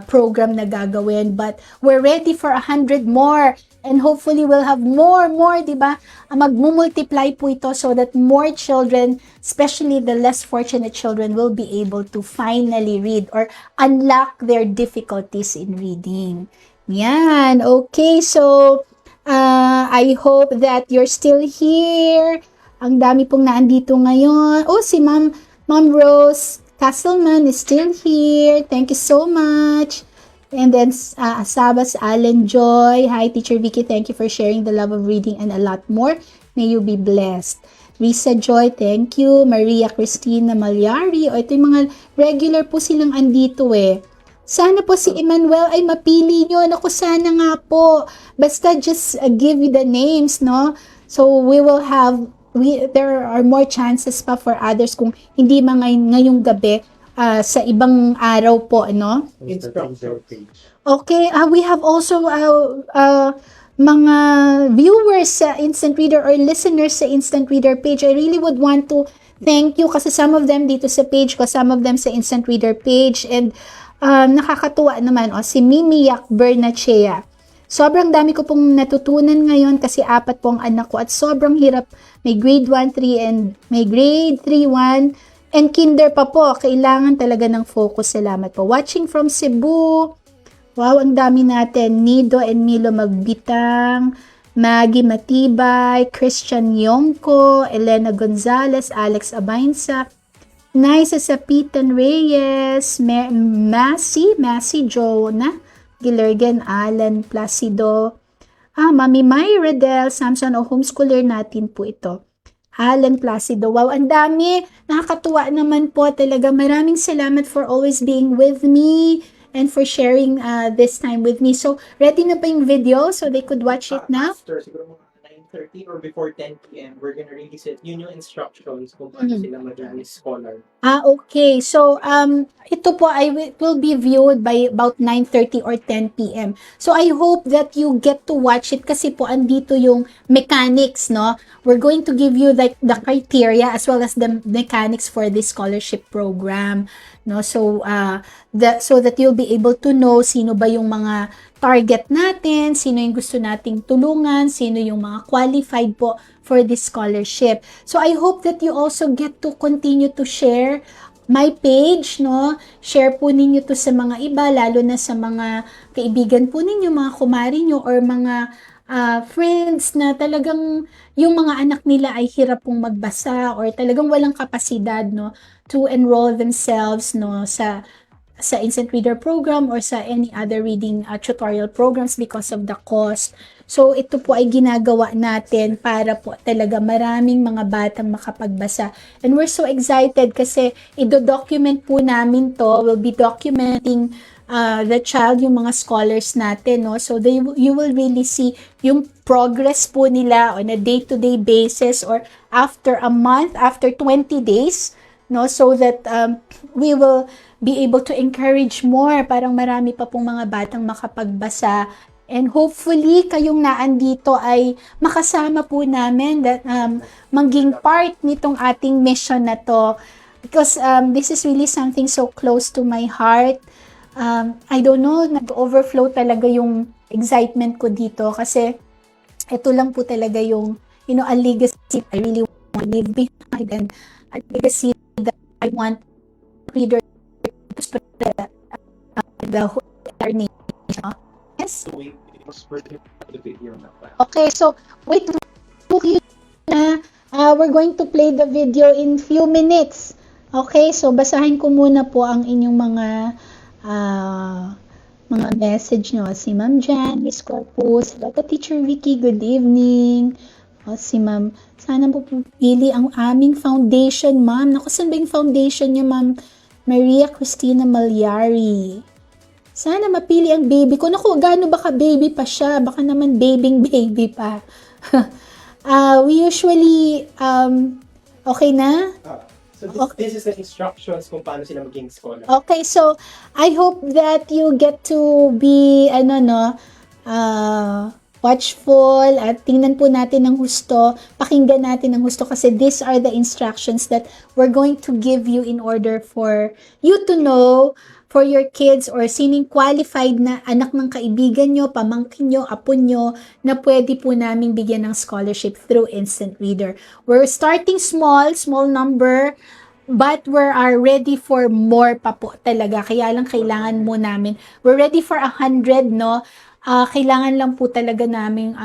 program na gagawin. But we're ready for 100 more and hopefully we'll have more, di ba? Magmumultiply po ito so that more children, especially the less fortunate children, will be able to finally read or unlock their difficulties in reading. Yan. Okay, so I hope that you're still here. Ang dami pong naandito ngayon. Oh, si Ma'am Rose Castleman is still here. Thank you so much. And then, Sabas Allen Joy. Hi, Teacher Vicki. Thank you for sharing the love of reading and a lot more. May you be blessed. Risa Joy, thank you. Maria Cristina Malyari. O, ito yung mga regular po silang andito eh. Sana po si Emmanuel ay mapili nyo. Naku, sana nga po. Basta just give you the names, no? So, we will have there are more chances pa for others kung hindi ngayong gabi sa ibang araw po, no? Instructor page. Okay, we have also mga viewers sa Instant Reader or listeners sa Instant Reader page. I really would want to thank you kasi some of them dito sa page ko, some of them sa Instant Reader page, and nakakatuwa naman, si Mimi Yak Bernachea. Sobrang dami ko pong natutunan ngayon kasi 4 po ang anak ko at sobrang hirap. May grade 1, 3 and may grade 3, 1 and kinder pa po. Kailangan talaga ng focus. Salamat po. Watching from Cebu. Wow, ang dami natin. Nido and Milo Magbitang, Maggie Matibay, Christian Yongko, Elena Gonzalez, Alex Abainsa, Nice Sapitan Reyes, Massey Jonah, Gilergen, Alan Placido, Mami Myra Del, Samson o homeschooler natin po ito. Alan Placido, wow, ang dami, nakakatuwa naman po talaga. Maraming salamat for always being with me and for sharing this time with me. So, ready na ba yung video so they could watch it now? After, siguro mga 9:30 or before 10 p.m., we're gonna release it. Yun yung instructions kung paano sila maging scholar. Okay. So, ito po will be viewed by about 9:30 or 10 p.m. So, I hope that you get to watch it kasi po andito yung mechanics, no? We're going to give you the criteria as well as the mechanics for this scholarship program, no? So, so that you'll be able to know sino ba yung mga target natin, sino yung gusto nating tulungan, sino yung mga qualified po for this scholarship. So, I hope that you also get to continue to share my page, no? Share po ninyo to sa mga iba, lalo na sa mga kaibigan po ninyo, mga kumari nyo, or mga friends na talagang yung mga anak nila ay hirap pong magbasa or talagang walang kapasidad, no? To enroll themselves, no? Sa Instant Reader program or sa any other reading tutorial programs because of the cost. So, ito po ay ginagawa natin para po talaga maraming mga batang makapagbasa. And we're so excited kasi i-document po namin to. We'll be documenting the child, yung mga scholars natin, no? So, you will really see yung progress po nila on a day-to-day basis or after a month, after 20 days, no? So that we will be able to encourage more, parang marami pa pong mga batang makapagbasa. And hopefully, kayong naandito ay makasama po namin that maging part nitong ating mission na to. Because this is really something so close to my heart. I don't know, nag-overflow talaga yung excitement ko dito kasi ito lang po talaga yung, a legacy I really want to leave behind and a legacy that I want readers to spread the whole nation. Yes? Okay, so wait na. We're going to play the video in few minutes. Okay, so basahin ko muna po ang inyong mga mga message nyo. Si Ma'am Jan, Miss Corpus, Dr. Teacher Vicky, good evening. Si Ma'am, sana po pupili ang aming foundation, Ma'am. Naku, saan ba yung foundation nyo, Ma'am? Maria Cristina Malyari. Sana mapili ang baby ko. Naku, gaano ba ka-baby pa siya? Baka naman baby pa. We usually, okay na? So this is the instructions kung paano sila maging scholar. Okay, so I hope that you get to be watchful at tingnan po natin ng husto, pakinggan natin ng husto kasi these are the instructions that we're going to give you in order for you to know for your kids or sining qualified na anak ng kaibigan nyo, pamangkin nyo, apo nyo, na pwede po namin bigyan ng scholarship through Instant Reader. We're starting small number, but we are ready for more pa po talaga. Kaya lang kailangan mo namin, we're ready for 100, no? Kailangan lang po talaga namin,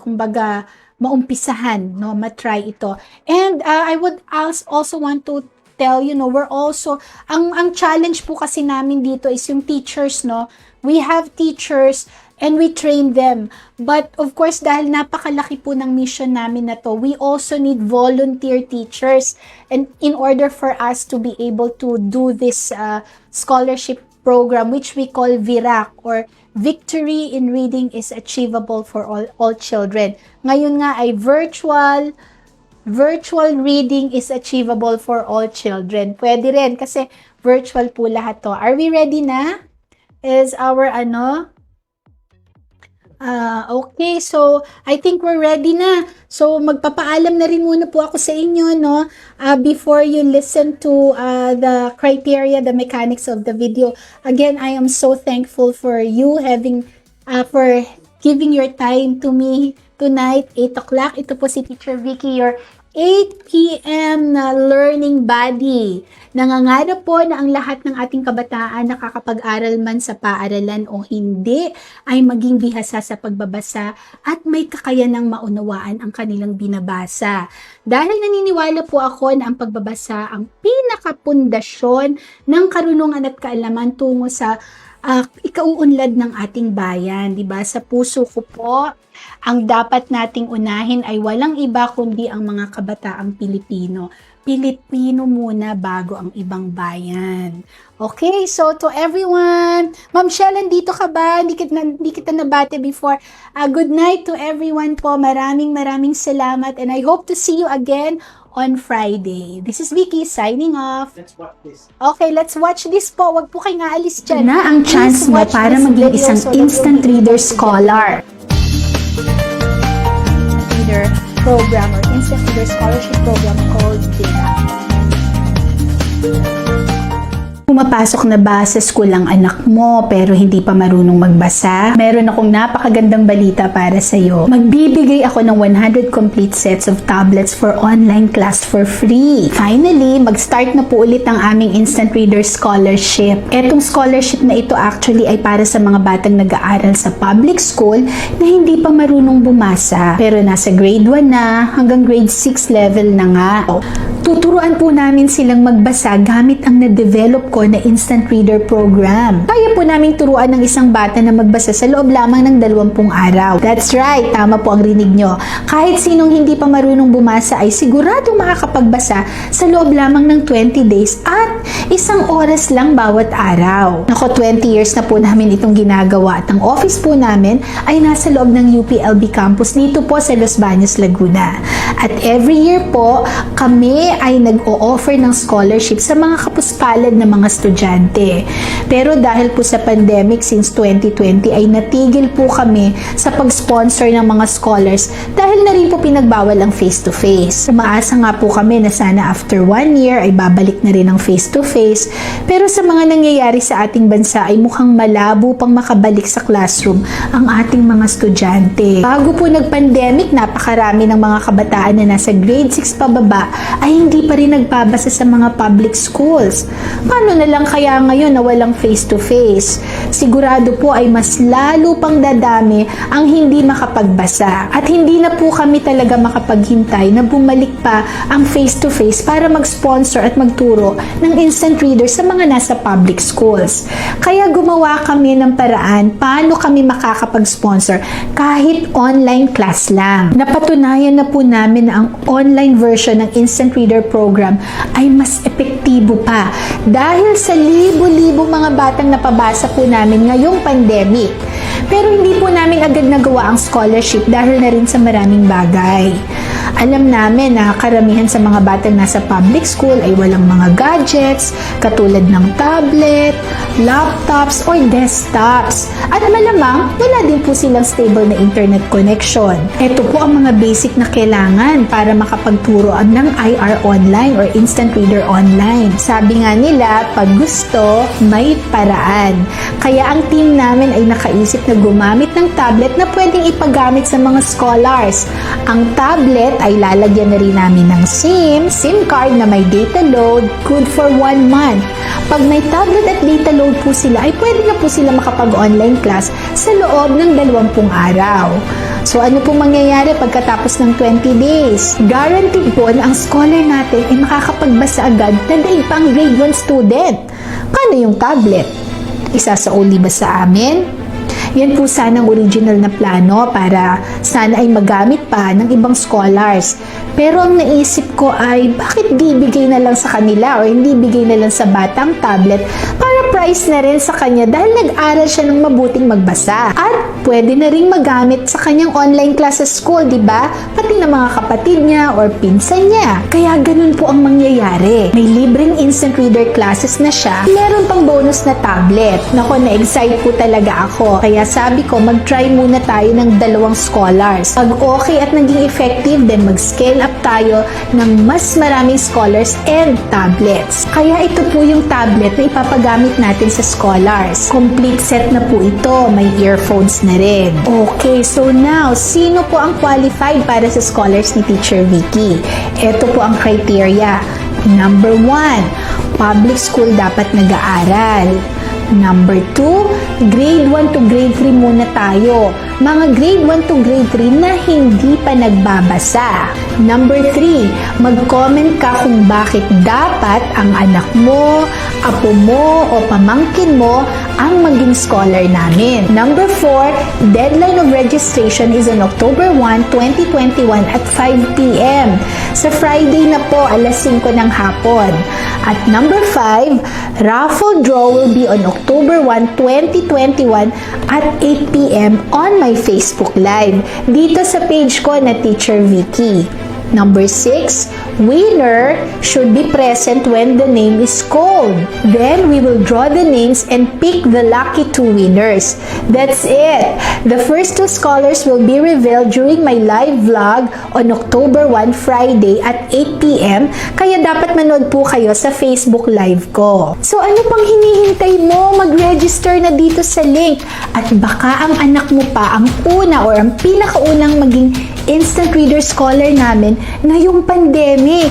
kumbaga, maumpisahan, no? Matry ito. And I would also want to tell you, no, we're also, ang challenge po kasi namin dito is yung teachers, no? We have teachers and we train them. But of course, dahil napakalaki po ng mission namin na to, we also need volunteer teachers. And in order for us to be able to do this scholarship program, which we call VIRAC, or Victory in Reading is Achievable for all Children. Ngayon nga ay virtual reading is achievable for all children. Pwede rin kasi virtual po lahat to. Are we ready na? Is our okay, so I think we're ready na. So magpapaalam na rin muna po ako sa inyo, no? Before you listen to the criteria, the mechanics of the video. Again, I am so thankful for you for giving your time to me tonight, 8 o'clock. Ito po si Teacher Vicky, your 8 p.m. na learning buddy. Nangangarap po na ang lahat ng ating kabataan nakakapag-aral man sa paaralan o hindi ay maging bihasa sa pagbabasa at may kakayanang maunawaan ang kanilang binabasa. Dahil naniniwala po ako na ang pagbabasa ang pinakapundasyon ng karunungan at kaalaman tungo sa ikauunlad ng ating bayan, 'di ba? Sa puso ko po, ang dapat nating unahin ay walang iba kundi ang mga kabataang Pilipino. Pilipino muna bago ang ibang bayan. Okay, so to everyone, Ma'am Shell, dito ka ba? Hindi kita nabate before. Good night to everyone po. Maraming salamat and I hope to see you again on Friday. This is Vicky signing off. Let's watch this. Okay, let's watch this po. Wag po kayong aalis dyan. Na ang chance mo para maging isang instant reader scholar. Reader program or instant reader scholarship program called VIRA. Pumapasok na ba sa school ang anak mo pero hindi pa marunong magbasa? Meron akong napakagandang balita para sa iyo. Magbibigay ako ng 100 complete sets of tablets for online class for free. Finally, mag-start na po ulit ang aming Instant Reader Scholarship. Etong scholarship na ito actually ay para sa mga batang nag-aaral sa public school na hindi pa marunong bumasa pero nasa grade 1 na hanggang grade 6 level na nga. Tuturuan po namin silang magbasa gamit ang na-develop ko na Instant Reader Program. Kaya po namin turuan ng isang bata na magbasa sa loob lamang ng 20 araw. That's right, tama po ang rinig nyo. Kahit sinong hindi pa marunong bumasa ay siguradong makakapagbasa sa loob lamang ng 20 days at 1 oras lang bawat araw. Nako, 20 years na po namin itong ginagawa at ang office po namin ay nasa loob ng UPLB campus dito po sa Los Baños, Laguna. At every year po, kami ay nag-o-offer ng scholarship sa mga kapuspalad na mga estudyante. Pero dahil po sa pandemic since 2020 ay natigil po kami sa pag-sponsor ng mga scholars dahil na rin po pinagbawal ang face-to-face. Umaasa nga po kami na sana after 1 year ay babalik na rin ang face-to-face. Pero sa mga nangyayari sa ating bansa ay mukhang malabo pang makabalik sa classroom ang ating mga estudyante. Bago po nag-pandemic, napakarami ng mga kabataan na nasa grade 6 pababa bata ay hindi pa rin nagbabasa sa mga public schools. Paano na lang kaya ngayon na walang face-to-face? Sigurado po ay mas lalo pang dadami ang hindi makapagbasa. At hindi na po kami talaga makapaghintay na bumalik pa ang face-to-face para mag-sponsor at magturo ng instant reader sa mga nasa public schools. Kaya gumawa kami ng paraan paano kami makakapag-sponsor kahit online class lang. Napatunayan na po namin na ang online version ng instant reader program ay mas epektibo pa dahil sa libo-libo mga batang napabasa po namin ngayong pandemic. Pero hindi po namin agad nagawa ang scholarship dahil na rin sa maraming bagay. Alam namin na karamihan sa mga batang nasa public school ay walang mga gadgets katulad ng tablet, laptops, or desktops. At malamang, wala din po silang stable na internet connection. Ito po ang mga basic na kailangan para makapagturo ng IR online or instant reader online. Sabi nga nila, pag gusto, may paraan. Kaya ang team namin ay nakaisip na gumamit ng tablet na pwedeng ipagamit sa mga scholars. Ang tablet ay lalagyan na rin namin ng SIM card na may data load, good for 1 month. Pag may tablet at data load po sila, ay pwede na po sila makapag-online class sa loob ng 20 araw. So ano pong mangyayari pagkatapos ng 20 days? Guaranteed po na ang scholar natin ay makakapagbasa agad na daig pang grade 1 student. Paano yung tablet? Isasauli ba sa amin? Yan po sana ang original na plano para sana ay magamit pa ng ibang scholars. Pero ang naisip ko ay bakit di bigay na lang sa kanila o hindi bigay na lang sa batang tablet para price na rin sa kanya dahil nag-aral siya ng mabuting magbasa. At pwede na rin magamit sa kanyang online class sa school, di ba? Pati ng mga kapatid niya or pinsan niya. Kaya ganun po ang mangyayari. May libreng instant reader classes na siya. Meron pang bonus na tablet. Nako, na-excite po talaga ako. Kaya sabi ko, mag-try muna tayo ng 2 scholars. Pag okay at naging effective, then mag-scale up tayo ng mas maraming scholars and tablets. Kaya ito po yung tablet na ipapagamit natin sa scholars. Complete set na po ito. May earphones na rin. Okay, so now, sino po ang qualified para sa scholars ni Teacher Vicki? Ito po ang criteria. Number 1, public school dapat nag-aaral. Number 2, grade 1 to grade 3 muna tayo. Mga grade 1 to grade 3 na hindi pa nagbabasa. Number 3, mag-comment ka kung bakit dapat ang anak mo, apo mo, o pamangkin mo ang maging scholar namin. Number 4, deadline of registration is on October 1, 2021 at 5 p.m. Sa Friday na po, alas 5 ng hapon. At number 5, raffle draw will be on October 1, 2021 at 8 p.m. on my Facebook Live dito sa page ko na Teacher Vicki. Number 6, winner should be present when the name is called. Then we will draw the names and pick the lucky 2 winners. That's it. The first 2 scholars will be revealed during my live vlog on October 1, Friday at 8 p.m. Kaya dapat manood po kayo sa Facebook Live ko. So ano pang hinihintay mo? Mag-register na dito sa link. At baka ang anak mo pa ang una or ang pinakaunang maging instant reader scholar namin ngayong pandemic.